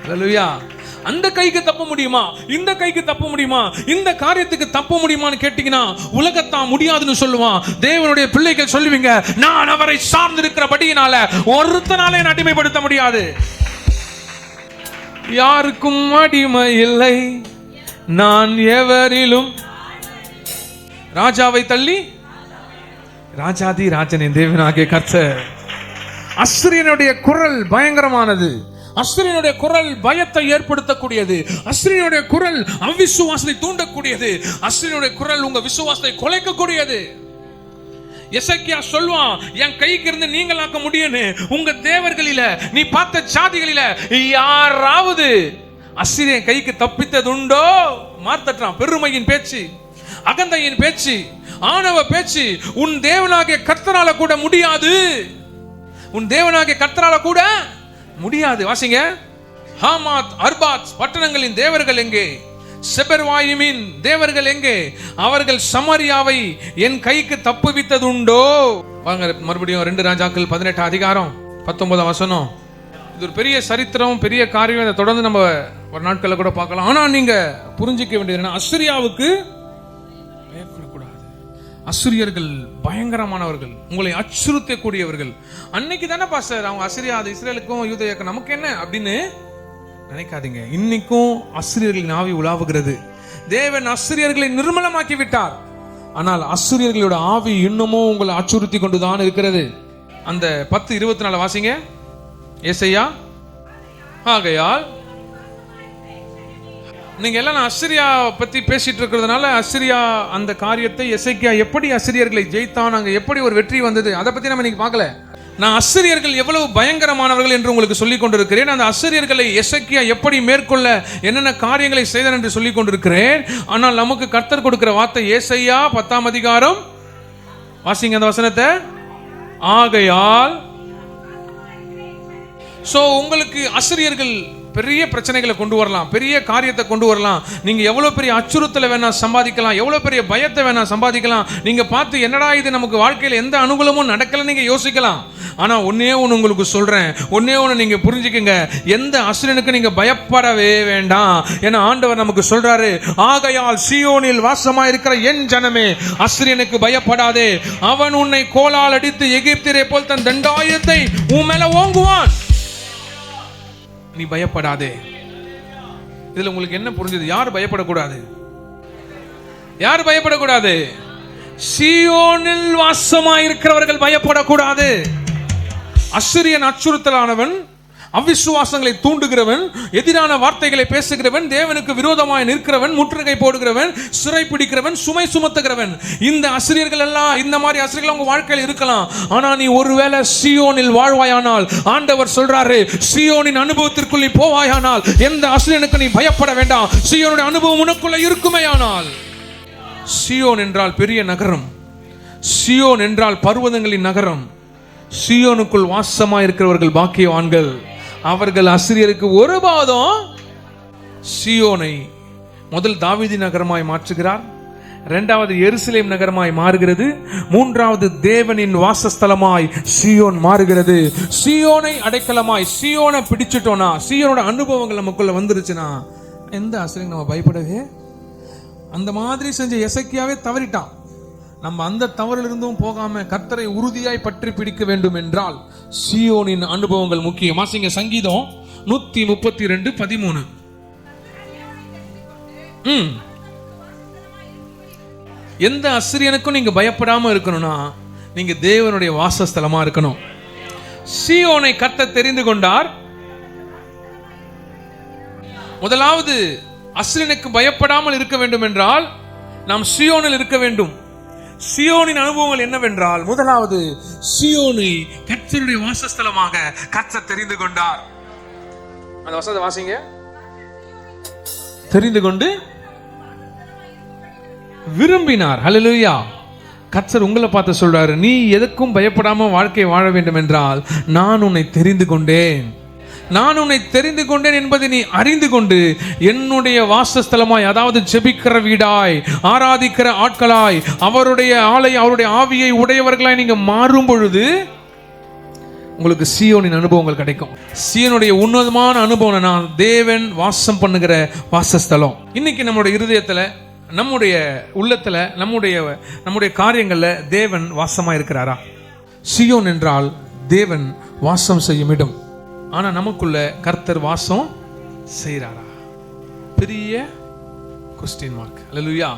அல்லேலூயா. அந்த கைக்கு தப்ப முடியுமா? இந்த கைக்கு தப்ப முடியுமா? இந்த காரியத்துக்கு தப்ப முடியுமான்னு கேட்டீங்கன்னா உலகத்தான் முடியாதுன்னு சொல்லுவான். தேவனுடைய பிள்ளைகள் சொல்லுவீங்க, நான் அவரை சார்ந்திருக்கிறபடியினால ஒருத்தனாலே அடிமைப்படுத்த முடியாது. யாருக்கும் அடிமை இல்லை, நான் எவரிலும். ராஜாவை தள்ளி ராஜாதி ராஜனின் தேவனாகிய கர்த்தர். அஸ்ரியனுடைய குரல் பயங்கரமானது. அஸ்ரியனுடைய குரல் பயத்தை ஏற்படுத்தக்கூடியது. அஸ்ரியனுடைய குரல் அவிசுவாசத்தை தூண்டக்கூடியது. அஸ்ரியனுடைய குரல் உங்க விசுவாசத்தை குலைக்கக்கூடியது. எசேக்கியா சொல்வான், என் கைக்கு இருந்து நீங்களாக்க முடியும்னு. உங்க தேவர்களில, நீ பார்த்த ஜாதிகளில யாராவது அஸ்ரியன் கைக்கு தப்பித்ததுண்டோ? மாத்தட்டான். பெருமையின் பேச்சு, அகந்தையின் பேச்சு, ஆணவ பேச்சு. உன் தேவனாகிய கர்த்தரால கூட முடியாது. உன் தேவனாகிய கர்த்தரால கூட முடியாது. வாசிங்க. ஹாமாத் அர்பாத் பட்டணங்களின் தேவர்கள் எங்கே? செபர்வாயிமின் தேவர்கள் எங்கே? அவர்கள் சமாரியாவை என் கைக்கு தப்புவித்ததுண்டோ? வாங்க மறுபடியும் 2 ராஜாக்கள் 18 அதிகாரம் 19 வசனம். இது ஒரு பெரிய சரித்திரம், பெரிய காரியம். இதை தொடர்ந்து நம்ம ஒரு நாட்களில் கூட பார்க்கலாம். ஆனா நீங்க புரிஞ்சிக்க வேண்டியது என்ன? அஸ்ரியாவுக்கு பயப்படக்கூடாது. அஸ்ரியர்கள் பயங்கரமானவர்கள், உங்களை அச்சுறுத்தக்கூடியவர்கள். அன்னைக்கு தானே பாஸ்டர் அவங்க அஸ்ரியா, அது இஸ்ரேலுக்கும் யூதேயாக்கும் நமக்கு என்ன அப்படின்னு நினைக்காதீங்க. இன்னைக்கும் அஸ்ரியர்களின் ஆவி உலாவுகிறது. தேவன் அஸ்ரியர்களை நிர்மலமாக்கி விட்டார். ஆனால் அஸ்ரியர்களோட ஆவி இன்னமும் உங்களை அச்சுறுத்தி கொண்டுதான் இருக்கிறது. அந்த 10:24 வாசிங்க. ஏசாயா. ஆகையால் நீங்க எல்லாம் அஸ்ரியா பத்தி பேசிட்டு இருக்கிறதுனால அஸ்ரியா அந்த காரியத்தை எசேக்கியா எப்படி அஸ்ரியர்களை ஜெயித்தான், அங்க எப்படி ஒரு வெற்றி வந்தது, அதை பத்தி நம்ம இன்னைக்கு பார்க்கல. நான் அஸ்ரியர்கள் எவ்வளவு பயங்கரமானவர்கள் என்று உங்களுக்கு சொல்லிக் கொண்டிருக்கிறேன். அந்த அஸ்ரியர்களை எசேக்கியா எப்படி மேற்கொள்ள என்னென்ன காரியங்களை செய்தான் என்று சொல்லிக் கொண்டிருக்கிறேன். ஆனால் நமக்கு கர்த்தர் கொடுக்கிற வார்த்தை ஏசாயா 10 அதிகாரம் வாசிங்க அந்த வசனத்தை. ஆகையால் சோ உங்களுக்கு அஸ்ரியர்கள் பெரிய பிரச்சனைகளை கொண்டு வரலாம், பெரிய காரியத்தை கொண்டு வரலாம். நீங்க எவ்வளவு பெரிய அச்சுறுத்தலை வேணா சம்பாதிக்கலாம், எவ்வளவு பெரிய பயத்தை வேணா சம்பாதிக்கலாம். நீங்க பார்த்து என்னடா இது நமக்கு வாழ்க்கையில் எந்த அனுகூலமும் நடக்கல நீங்க யோசிக்கலாம். ஆனா ஒன்னே ஒன்று உங்களுக்கு சொல்றேன், ஒன்னே ஒன்று நீங்க புரிஞ்சுக்கங்க, எந்த அஸ்ரியனுக்கு நீங்க பயப்படவே வேண்டாம். ஏன்னா ஆண்டவர் நமக்கு சொல்றாரு, ஆகையால் சீயோனில் வாசமா இருக்கிற என் ஜனமே அஸ்ரியனுக்கு பயப்படாதே. அவன் உன்னை கோலால் அடித்து எகிப்தியரை போல் தன் தண்டாயுதத்தை உன் மேல ஓங்குவான். நீ பயப்படாதே. இதுல உங்களுக்கு என்ன புரிஞ்சது? யார் பயப்படக்கூடாது? யார் பயப்படக்கூடாது? சீயோனில் வாசமாய் இருக்கிறவர்கள் பயப்படக்கூடாது. அஸ்ரியன் அச்சுறுத்தலானவன், அவிசுவாசங்களை தூண்டுகிறவன், எதிரான வார்த்தைகளை பேசுகிறவன், தேவனுக்கு விரோதமாய் நிற்கிறவன், முற்றுகை போடுகிறவன், சிறை பிடிக்கிறவன், சுமை சுமத்துகிறவன். இந்த அஸ்ரியர்கள் எல்லாம், இந்த மாதிரி அஸ்ரியர்கள் உங்க வாழ்க்கையில் இருக்கலாம். ஆனா நீ ஒருவேளை சீயோனில் வாழ்வாயானால் ஆண்டவர் சொல்றாரு, சீயோனின் அனுபவத்திற்குள் நீ போவாயானால் எந்த அஸ்ரியனுக்கு நீ பயப்பட வேண்டாம். சீயோனுடைய அனுபவம் உனக்குள்ள இருக்குமேயானால். சீயோன் என்றால் பெரிய நகரம், சீயோன் என்றால் பர்வதங்களின் நகரம். சீயோனுக்குள் வாசமாய் இருக்கிறவர்கள் பாக்கியவான்கள். அவர்கள் அஸ்ரியருக்கு ஒருபோதும். சீயோனை முதல் தாவீது நகரமாய் மாற்றுகிறார், 2வது எருசலேம் நகரமாய் மாறுகிறது, 3வது தேவனின் வாசஸ்தலமாய் சீயோன் மாறுகிறது. சீயோனை அடைக்கலமாய், சீயோனை பிடிச்சிட்டோம்னா, சீயோனோட அனுபவங்கள் நமக்குள்ள வந்துருச்சுன்னா எந்த அஸ்ரியனுக்கு நம்ம பயப்படவே. அந்த மாதிரி செஞ்ச எசேக்கியாவே தவறிட்டான். நம்ம அந்த தவறிலிருந்தும் போகாம கர்த்தரை உறுதியாய் பற்றி பிடிக்க வேண்டும் என்றால் சீயோனின் அனுபவங்கள் முக்கியம். வாசிங்க சங்கீதம் 132:13. எந்த அஸ்ரியனுக்கும் நீங்க பயப்படாம இருக்கணும்னா நீங்க தேவனுடைய வாசஸ்தலமா இருக்கணும். சீயோனை கர்த்தர் தெரிந்து கொண்டார். முதலாவது அஸ்ரியனுக்கு பயப்படாமல் இருக்க வேண்டும் என்றால் நாம் சீயோனில் இருக்க வேண்டும். சீயோனின் அனுபவங்கள் என்னவென்றால், முதலாவது சீயோனை கர்த்தருடைய வாசஸ்தலமாக கர்த்தர் தெரிந்து கொண்டார். அந்த வசனத்தை வாசிங்க. தெரிந்து கொண்டு விரும்பினார். ஹல்லேலூயா. கர்த்தர் உங்களை பார்த்து சொல்றாரு, நீ எதுக்கும் பயப்படாம வாழ்க்கை வாழ வேண்டும் என்றால் நான் உன்னை தெரிந்து கொண்டேன். நான் உன்னை தெரிந்து கொண்டேன் என்பதை நீ அறிந்து கொண்டு என்னுடைய வாசஸ்தலமாய், அதாவது ஜெபிக்கிற வீடாய், ஆராதிக்கிற ஆட்களாய், அவருடைய ஆவியை உடையவர்களாய் நீங்க மாறும் பொழுது உங்களுக்கு சீயோனின் அனுபவங்கள் கிடைக்கும். சீயோனுடைய உன்னதமான அனுபவம் நான் தேவன் வாசம் பண்ணுகிற வாசஸ்தலம். இன்னைக்கு நம்முடைய இருதயத்துல, நம்முடைய உள்ளத்துல, நம்முடைய காரியங்கள்ல தேவன் வாசமா இருக்கிறாரா? சீயோன் என்றால் தேவன் வாசம் செய்யும் இடம். ஆனா நமக்குள்ள கர்த்தர் வாசம் செய்கிறாரா? பெரிய क्वेश्चन மார்க். அல்லேலூயா.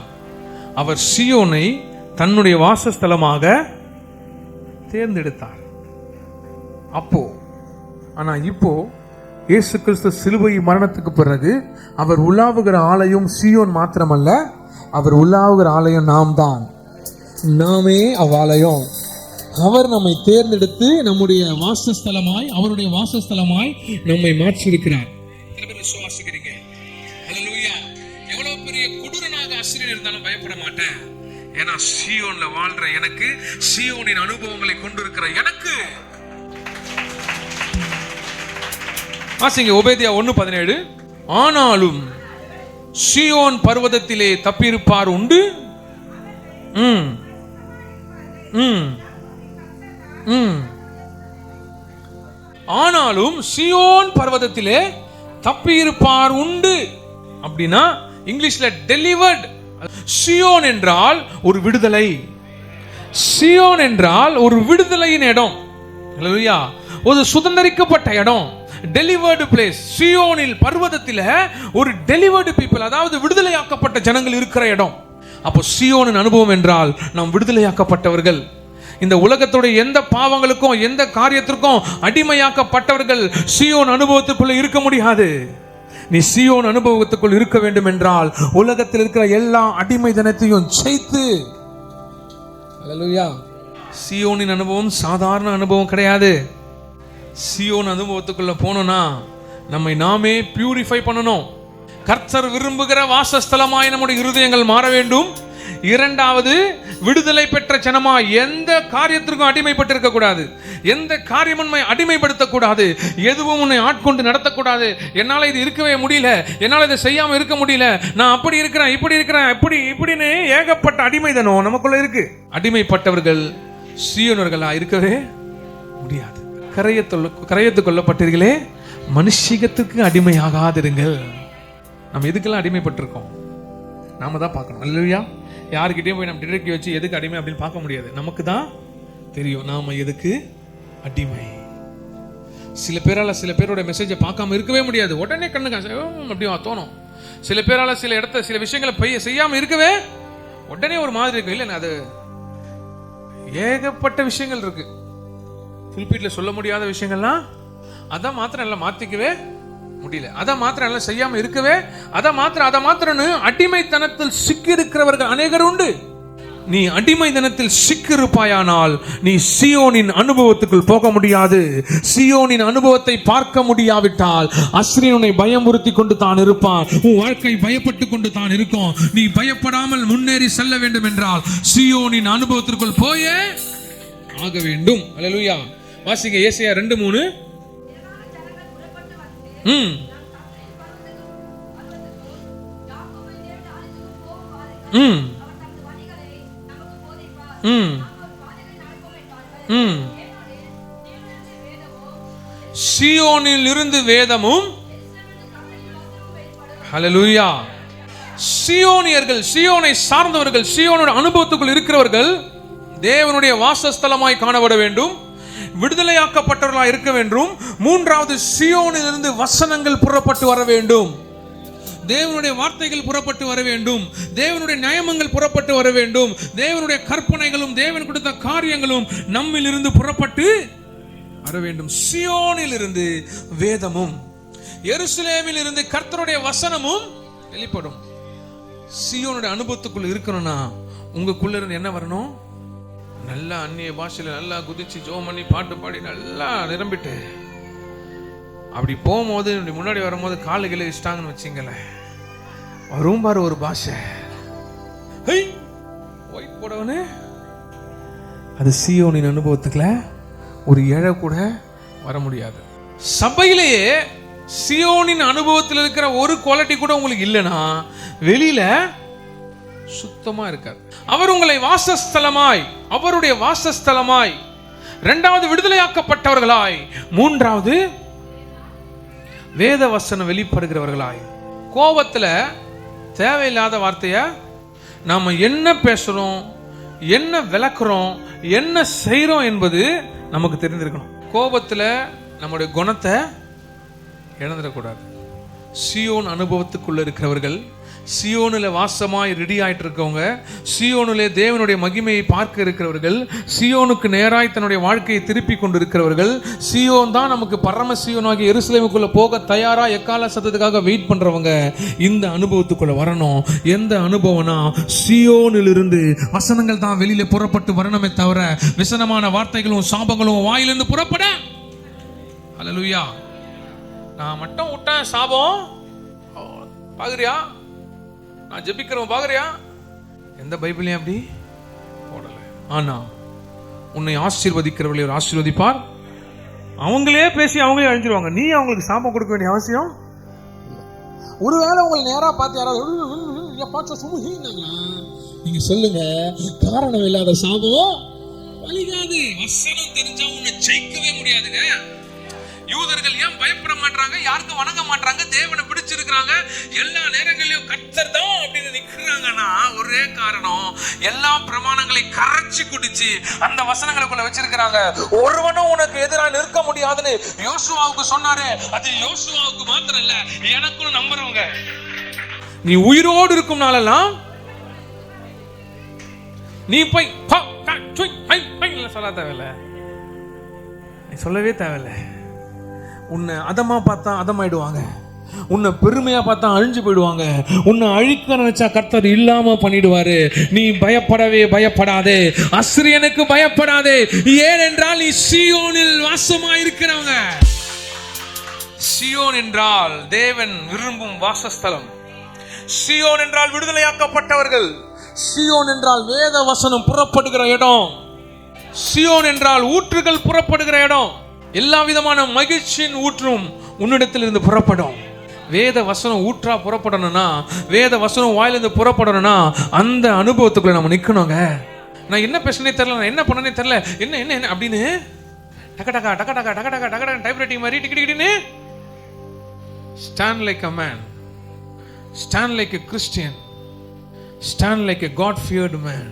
அவர் சீயோனை தன்னுடைய வாசஸ்தலமாக தேர்ந்தெடுத்தார் அப்போ. ஆனா இப்போ இயேசு கிறிஸ்து சிலுவை மரணத்துக்கு பிறகு அவர் உலாவுகிற ஆலயம் சீயோன் மாத்திரமல்ல, அவர் உலாவுகிற ஆலயம் நாம் தான். நாமே அவ்வாலயம். அவர் நம்மை தேர்ந்தெடுத்து நம்முடைய வாசஸ்தலமாய், அவருடைய வாசஸ்தலமாய் நம்மை மாற்றியிருக்கிறார். விசுவாசிக்கிறீங்க? ஹல்லேலூயா. எவ்வளவு பெரிய கொடூரனாக அசிரியன் இருந்தாலும் பயப்பட மாட்டேன். ஏன்னா சீயோன்ல வாழ்ற எனக்கு, சீயோனின் அனுபவங்களை கொண்டிருக்கிற எனக்கு. வாசிங்க ஓபேதியா 1:17. ஆனாலும் சீயோன் பர்வதத்திலே தப்பியிருப்பார் உண்டு. ஆனாலும் சீயோன் பர்வதத்திலே தப்பியிருப்பார் உண்டு. அப்படின்னா இங்கிலீஷ்ல டெலிவர்ட். சீயோன் என்றால் ஒரு விடுதலை. சீயோன் என்றால் ஒரு விடுதலையின் இடம். ஹல்லேலூயா. ஒரு சுதந்தரிக்கப்பட்ட இடம், டெலிவர்டு பிளேஸ். சீயோனில் பர்வதத்தில் ஒரு டெலிவர்டு பீப்புள், அதாவது விடுதலையாக்கப்பட்ட ஜனங்கள் இருக்கிற இடம். அப்போ சீயோனின் அனுபவம் என்றால் நாம் விடுதலையாக்கப்பட்டவர்கள். இந்த உலகத்துடைய எந்த பாவங்களுக்கும் எந்த காரியத்திற்கும் அடிமையாக்கப்பட்டவர்கள் சீயோன் அனுபவத்துக்குள்ள இருக்க முடியாது. நீ சீயோன் அனுபவத்துக்குள் இருக்க வேண்டும் என்றால் உலகத்தில் இருக்கிற எல்லா அடிமைத்தனத்தையும் ஜெயித்து. ஹல்லேலூயா. சீயோனின் அனுபவம் சாதாரண அனுபவம் கிடையாது. சீயோன் அனுபவத்துக்குள்ள போனோம்னா நம்மை நாமே பியூரிஃபை பண்ணணும். கர்த்தர் விரும்புகிற வாசஸ்தலமாய் நம்முடைய இருதயங்கள் மாற வேண்டும். இரண்டாவது, விடுதலை பெற்ற ஜனமா எந்த காரியத்திற்கும் அடிமைப்பட்டிருக்க கூடாது. எந்த காரியமும் அடிமைப்படுத்தக்கூடாது. எதுவும் உன்னை ஆட்கொண்டு நடத்தக்கூடாது. என்னால் இது இருக்கவே முடியல, என்னால் இதை செய்யாம இருக்க முடியல, நான் அப்படி இருக்கிறேன், இப்படி இருக்கிறேன், இப்படின்னு ஏகப்பட்ட அடிமைதனம் நமக்குள்ள இருக்கு. அடிமைப்பட்டவர்கள் சீயோனர்களா இருக்கவே முடியாது. கரையத்து கொள்ளப்பட்டீர்களே, மனுஷிகத்துக்கு அடிமையாகாதிருங்கள். நம்ம எதுக்கெல்லாம் அடிமைப்பட்டிருக்கோம் நாம தான் பார்க்கணும். அல்லேலூயா. யாருக்கிட்டையும் போய் நம்ம டிடெக்டிவ் வச்சு எதுக்கு அடிமை அப்படின்னு பார்க்க முடியாது. நமக்கு தான் தெரியும் நாம எதுக்கு அடிமை. சில பேரோட மெசேஜை பார்க்காம இருக்கவே முடியாது. உடனே கண்ணுக்கு அப்படியே தோணும். சில பேரால சில விஷயங்களை செய்யாம இருக்கவே உடனே ஒரு மாதிரி இருக்கு. இல்லை, அது ஏகப்பட்ட விஷயங்கள் இருக்கு. புல்பீட்ல சொல்ல முடியாத விஷயங்கள்லாம் அதை மாத்திரம் எல்லாம் மாத்திக்கவே முடியல. அதை மாத்திரம் எல்லாம் செய்யாம இருக்கவே, அதை மாத்திரம்னு அடிமைத்தனத்தில் சிக்கி இருக்கிறவர்கள் அநேகர் உண்டு. நீ அடிமைத்தனத்தில் சிக்கிருப்பாயானால் நீ சீயோனின் அனுபவத்துக்குள் போக முடியாது. சீயோனின் அனுபவத்தை பார்க்க முடியாவிட்டால் அஸ்ரியன் உன்னை பயமுறுத்தி கொண்டு தான் இருப்பான். உன் வாழ்க்கை பயப்பட்டு கொண்டு தான் இருக்கும். நீ பயப்படாமல் முன்னேறி செல்ல வேண்டும் என்றால் சீயோனின் அனுபவத்திற்குள் போயே ஆக வேண்டும். அல்லேலூயா. வாசிங்க ஏசாயா 2:3. சீயோனில் இருந்து வேதமும். ஹல்லேலூயா. சீயோனியர்கள், சீயோனை சார்ந்தவர்கள், சீயோனுடைய அனுபவத்துக்குள் இருக்கிறவர்கள் தேவனுடைய வாசஸ்தலமாய் காணப்பட வேண்டும், விடுதலையாக்கப்பட்டவர்களாக இருக்க வேண்டும். மூன்றாவது, சீயோனிலிருந்து வசனங்கள் புறப்பட்டு வர வேண்டும், தேவனுடைய வார்த்தைகள் புறப்பட்டு வர வேண்டும், தேவனுடைய நியமங்கள் புறப்பட்டு வர வேண்டும், தேவனுடைய கற்பனைகளும் தேவன் கொடுத்த காரியங்களும் நம்மில் இருந்து புறப்பட்டு வர வேண்டும். சீயோனில் இருந்து வேதமும், எருசலேமில் இருந்து கர்த்தருடைய வசனமும் வெளிப்படும். சீயோனுடைய அனுபவத்துக்குள்ள இருக்கணும்னா உங்களுக்குள்ள இருந்து என்ன வரணும்? நல்லா அந்நிய பாஷையில நல்லா குதிச்சு ஜோம் பண்ணி பாட்டு பாடி நல்லா நிரம்பிட்டு அப்படி போகும்போது முன்னாடி வரும்போது காலு கீழே இஷ்டாங்கன்னு வச்சிங்களேன், வரும் பாரு ஒரு பாஷை, ஒயிட் போடவனே, அது சீயோனின் அனுபவத்துக்குள்ள ஒரு இழை கூட வர முடியாது. சபையிலேயே சீயோனின் அனுபவத்தில் இருக்கிற ஒரு குவாலிட்டி கூட உங்களுக்கு இல்லைன்னா வெளியில சுத்தமா இருக்காது. அவர் உங்களை வாசஸ்தலமாய், அவருடைய வாசஸ்தலமாய், இரண்டாவது விடுதலையாக்கப்பட்டவர்களாய், மூன்றாவது வேத வசனம் வெளிப்படுகிறவர்களாய். கோபத்துல தேவையில்லாத வார்த்தைய நாம என்ன பேசுறோம், என்ன விளக்குறோம், என்ன செய்யறோம் என்பது நமக்கு தெரிந்திருக்கணும். கோபத்துல நம்முடைய குணத்தை இழந்துடக்கூடாது. சியோன் அனுபவத்துக்குள்ள இருக்கிறவர்கள், சியோனில் வாசமாய் ரெடி ஆயிட்டு இருக்கவங்க, சியோனிலே தேவனுடைய மகிமையை பார்க்க இருக்கிறவர்கள், சியோனுக்கு நேராய் தன்னுடைய வாழ்க்கையை திருப்பி கொண்டு இருக்கிறவர்கள், சியோன் தான் நமக்கு பரம சியோனாகி எருசலேமுக்குள்ள போக தயாரா எக்கால சத்தத்துக்காக வெயிட் பண்றவங்க இந்த அனுபவத்துக்குள்ள வரணும். எந்த அனுபவம்னா சியோனில் இருந்து வசனங்கள் தான் வெளியில புறப்பட்டு வரணுமே தவிர விசனமான வார்த்தைகளும் சாபங்களும் வாயிலிருந்து புறப்பட. அல்லேலூயா. நான் மட்டும் விட்டேன் சாபம் பாக்குறியா, நான் ஜெபிக்கிறவன் பாக்குறியா, எந்த பைபிளையும் அப்படி போடல. ஆனா உன்னை ஆசீர்வதிக்கிறவர்களை ஒரு ஆசீர்வதிப்பார். அவங்களே பேசி அவங்களே அழிஞ்சிருவாங்க. நீ அவங்களுக்கு சாபம் கொடுக்க வேண்டிய அவசியம். ஒருவேளை உங்களை நேரா பார்த்து யாராவது நீங்க சொல்லுங்க, காரணம் இல்லாத சாபம் வலிக்காது. வசனம் தெரிஞ்சா உன்னை ஜெயிக்கவே முடியாதுங்க. யூதர்கள் ஏன் பயப்பட மாட்டாங்க, யாருக்கு வணங்க மாட்டாங்க, தேவனை பிடிச்சிருக்காங்க, எல்லா நேரங்களிலும் கர்த்தர் தான் அப்படின்னு நிக்கிறாங்கன்னா ஒரே காரணம், எல்லா பிரமாணங்களை கரைச்சி குடிச்சு அந்த வசனங்களுக்குள்ள வச்சிருக்கிறாங்க. ஒருவனும் உனக்கு எதிராக நிற்க முடியாதுன்னு யோசுவாவுக்கு சொன்னாரு. அது யோசுவாவுக்கு மாத்திரம் இல்ல, எனக்கும் நம்புறவங்க. நீ உயிரோடு இருக்கும் நாளெல்லாம் நீ போய் சொல்ல தேவையில்ல, நீ சொல்லவே தேவையில்லை. உன்னை அதமா பார்த்தா அதமாயிடுவாங்க, உன்னை பெருமையா பார்த்தா அழிஞ்சு போயிடுவாங்க, உன்னை அழிக்க நினைச்சா கர்த்தர் இல்லாம பண்ணிடுவாரு. நீ பயப்படவே பயப்படாதே, அஸ்ரியனுக்கு பயப்படாதே. ஏனென்றால் நீ சீயோனில் வாசமா இருக்கிறவங்க. சீயோன் என்றால் தேவன் விரும்பும் வாசஸ்தலம். சீயோன் என்றால் விடுதலையாக்கப்பட்டவர்கள். சீயோன் என்றால் வேத வசனம் புறப்படுகிற இடம். சீயோன் என்றால் ஊற்றுகள் புறப்படுகிற இடம். எல்லா விதமான மகிழ்ச்சியின் ஊற்றும் உன்னிடத்தில் இருந்து புறப்படும். வேத வசனம் ஊற்றா புறப்படணும்னா, வேத வசனம் வாயிலிருந்து புறப்படணும்னா அந்த அனுபவத்துக்குள்ள நம்ம நிக்கணுங்க. நான் என்ன பேசுனே தெரியல, நான் என்ன பண்ணனே தெரியல, என்ன என்ன என்ன அப்படின்னு டக டக டக டக டக டக டக டைப் ரைட்டிங் மாதிரி டிக்கிடின்னு stand like a man, stand like a Christian, stand like a God feared man.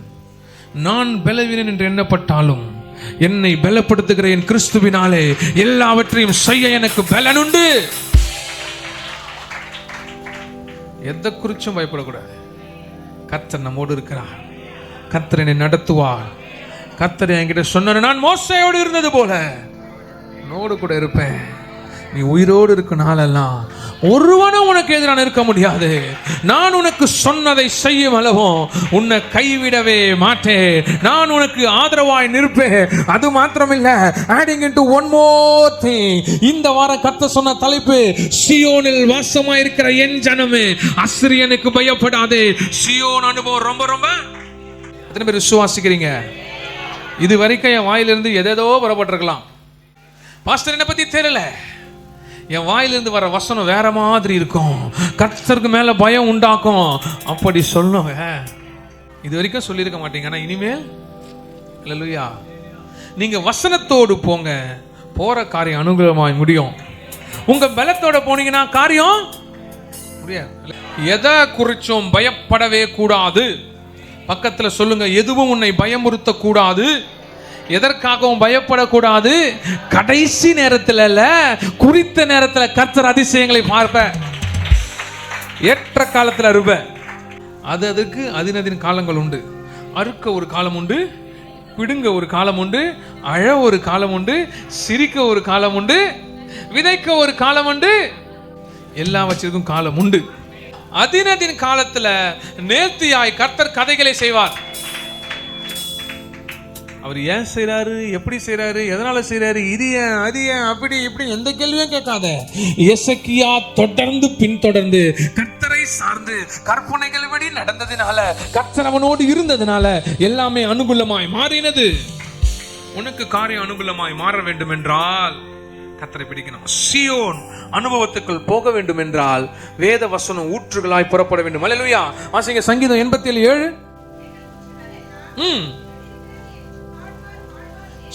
நான் பலவீனன் என்று எண்ணப்பட்டாலும் என்னை பலப்படுத்துகிற என் கிறிஸ்துவினாலே எல்லாவற்றையும் செய்ய எனக்கு பலன் உண்டு. எதை குறிச்சும் பயப்படக்கூடாது. கர்த்தர் நம்மோடு இருக்கிறார், கர்த்தர் என்னை நடத்துவார். கர்த்தர் என்கிட்ட சொன்னார், நான் மோசேயோடு இருந்தது போல உன்னோடு கூட இருப்பேன். நீ உயிரோடு இருக்கும் நாளெல்லாம் ஒருவனும் உனக்கு எதிராக இருக்க முடியாது. நான் உனக்கு சொன்னதை செய்யும் அளவும் உன்னை கைவிடவே மாட்டேன். நான் உனக்கு ஆதரவாய் நிற்பேன். அது மாத்திரமில்லை, adding into one more thing, இந்த வாரம் கர்த்தர் சொன்ன தலைப்பு, சியோனில் வாசமாய் இருக்கிற என் ஜனமே அஸ்ரியனுக்கு பயப்படாதே. சியோன் அனுபவம் ரொம்ப ரொம்ப எத்தனை பேர் விசுவாசிக்கிறீங்க? இது வரைக்கும் என் வாயிலிருந்து எதேதோ வரப்பட்டிருக்கலாம். பாஸ்டர் என்னை பத்தி தெரியல, என் வாயிலிருந்து வர வசனம் வேற மாதிரி இருக்கும், கர்த்தருக்கு மேல பயம் உண்டாக்கும் அப்படி சொல்லுங்க. இது வரைக்கும் சொல்லியிருக்க மாட்டீங்க, ஆனா இனிமேல் அல்லேலூயா நீங்க வசனத்தோடு போங்க, போற காரியம் அனுகூலமாய் முடியும். உங்க பலத்தோட போனீங்கன்னா காரியம் முடியாது. எதை குறிச்சும் பயப்படவே கூடாது. பக்கத்துல சொல்லுங்க, எதுவும் உன்னை பயமுறுத்த கூடாது, எதற்காகவும் பயப்படக்கூடாது. கடைசி நேரத்தில் அல்ல, குறித்த நேரத்தில் கர்த்தர் அதிசயங்களை பார்ப்ப, ஏற்ற காலத்தில் அறுப்ப. அதுக்கு அதினதின் காலங்கள் உண்டு. அறுக்க ஒரு காலம் உண்டு, பிடுங்க ஒரு காலம் உண்டு, அழ ஒரு காலம் உண்டு, சிரிக்க ஒரு காலம் உண்டு, விதைக்க ஒரு காலம் உண்டு, எல்லா வச்சிருக்கும் காலம் உண்டு. அதினதின் காலத்துல நேர்த்தியாய் கர்த்தர் கதைகளை செய்வார். அவர் ஏன் செய்யறாரு, எப்படி செய்யறாரு, எதனால செய்யறாரு, இது ஏன் அது ஏன் அப்படி இப்படி எந்த கேள்வியும் கேட்காத. எசேக்கியா தொடர்ந்து பின்தொடர்ந்து கர்த்தரை சார்ந்து கற்பனைகள் படி நடந்ததினால, கர்த்தர் அவனோடு இருந்ததினால எல்லாமே அனுகூலமாய் மாறினது. உனக்கு காரியம் அனுகூலமாய் மாற வேண்டும் என்றால் கர்த்தரை பிடிக்கணும். சீயோன் அனுபவத்துக்குள் போக வேண்டும் என்றால் வேத வசனம் ஊற்றுகளாய் புறப்பட வேண்டும். அல்லேலூயா. வாசிங்க சங்கீதம் 87:7.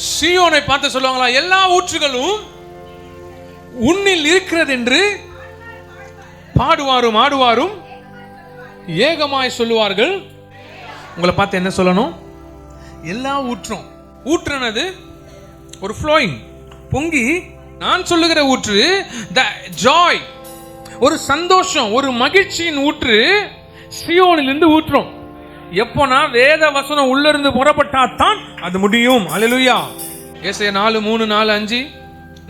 சீயோனை பார்த்து சொல்லுவாங்களா, எல்லா ஊற்றுகளும் உன்னில் இருக்கிறது என்று பாடுவாரும் ஆடுவாரும் ஏகமாய் சொல்லுவார்கள். உங்களை பார்த்து என்ன சொல்லணும்? எல்லா ஊற்றும், ஊற்றுனது ஒரு ஃப்ளோயிங், பொங்கி நான் சொல்லுகிற ஊற்று, த ஜாய், ஒரு சந்தோஷம், ஒரு மகிழ்ச்சியின் ஊற்று சீயோனிலிருந்து ஊற்றும். எப்போனா வேத வசனம் உள்ள இருந்து புறப்பட்டாதான் அது முடியும். அல்லேலூயா. ஏசாயா 4:3, 4, 5,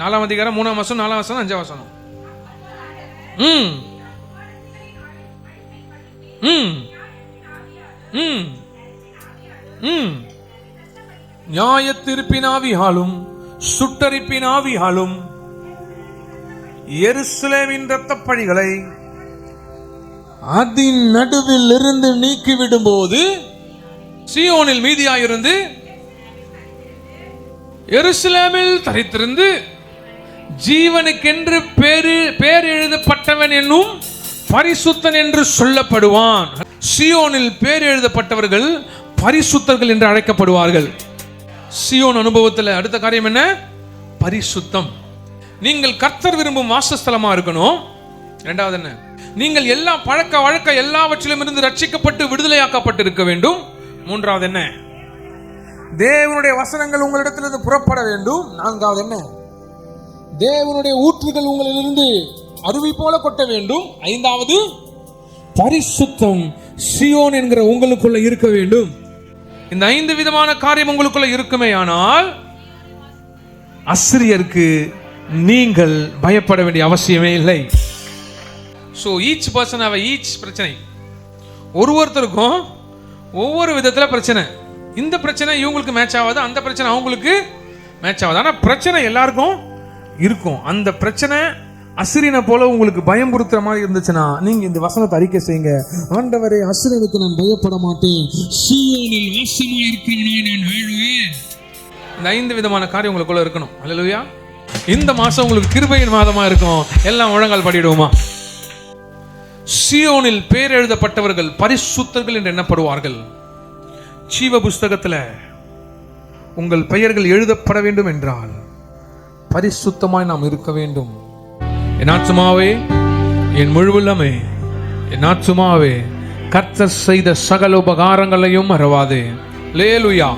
4ஆம் அதிகாரம் 3ஆம் வசனம், 4ஆம் வசனம், 5ஆம் வசனம். நியாயத்தீர்ப்பின் ஆவியாலும் சுட்டரிப்பின் ஆவியாலும் எருசலேமின் இரத்தப் பழிகளை அதன் நடுவில் இருந்து நீக்கிவிடும் போது, சீயோனில் மீதியாயிருந்து எருசலேமில் தரித்திருந்து ஜீவனுக்கென்று பேர் எழுதப்பட்டவன் என்னும் பரிசுத்தன் என்று சொல்லப்படுவான். சீயோனில் பேர் எழுதப்பட்டவர்கள் பரிசுத்தர்கள் என்று அழைக்கப்படுவார்கள். சீயோன் அனுபவத்தில் அடுத்த காரியம் என்ன? பரிசுத்தம். நீங்கள் கர்த்தர் விரும்பும் வாசஸ்தலமா இருக்கணும். இரண்டாவது என்ன? நீங்கள் எல்லா பழக்க வழக்க எல்லாவற்றிலும் இருந்து ரட்சிக்கப்பட்டு விடுதலையாக்கப்பட்டு இருக்க வேண்டும். மூன்றாவது என்ன? தேவனுடைய வசனங்கள் உங்களிடத்திலிருந்து புறப்பட வேண்டும். நான்காவது என்ன? தேவனுடைய ஊற்றுகள் உங்களிலிருந்து அருவி போல கொட்ட வேண்டும். ஐந்தாவது, பரிசுத்தம் சீயோன் என்கிற உங்களுக்குள்ள இருக்க வேண்டும். இந்த 5 விதமான காரியம் உங்களுக்குள்ள இருக்குமே ஆனால் அசிரியருக்கு நீங்கள் பயப்பட வேண்டிய அவசியமே இல்லை. So each person have each பிரச்சனை. ஒருத்தருக்கும் ஒவ்வொரு விதத்துல பிரச்சனை. இந்த பிரச்சனை இவங்களுக்கு மேட்ச் ஆகாது, அந்த பிரச்சனை அவங்களுக்கு மேட்ச் ஆகாது. ஆனா பிரச்சனை எல்லாருக்கும் இருக்கும். அந்த பிரச்சனை அசிரியனை போல உங்களுக்கு பயம்புறுத்துற மாதிரி இருந்துச்சுன்னா நீங்க இந்த வசனத்தை அறிக்கை செய்யுங்க. ஆண்டவரே, அசிரியனுக்கு நான் பயப்பட மாட்டேன், சீயோனில் வாசமாய் இருக்கிறவனாய் நான் வாழ்வேன். இந்த 5 விதமான காரியம் உங்களுக்குள்ள இருக்கணும். அல்லேலூயா. இந்த மாசம் உங்களுக்கு கிருபையின் மாதமா இருக்கும். எல்லாம் முழங்கால் படிடுவோமா? சீயோனில் பேர் எழுதப்பட்டவர்கள் பரிசுத்தர்கள் என்று எண்ணப்படுவார்கள். ஜீவ புஸ்தகத்தில் உங்கள் பெயர்கள் எழுதப்பட வேண்டும் என்றால் பரிசுத்தமாய் நாம் இருக்க வேண்டும். என் ஆத்துமாவே, என் முழுவல்லமே, என் ஆத்துமாவே, கர்த்தர் செய்த சகல உபகாரங்களையும் மறவாதே. அல்லேலூயா.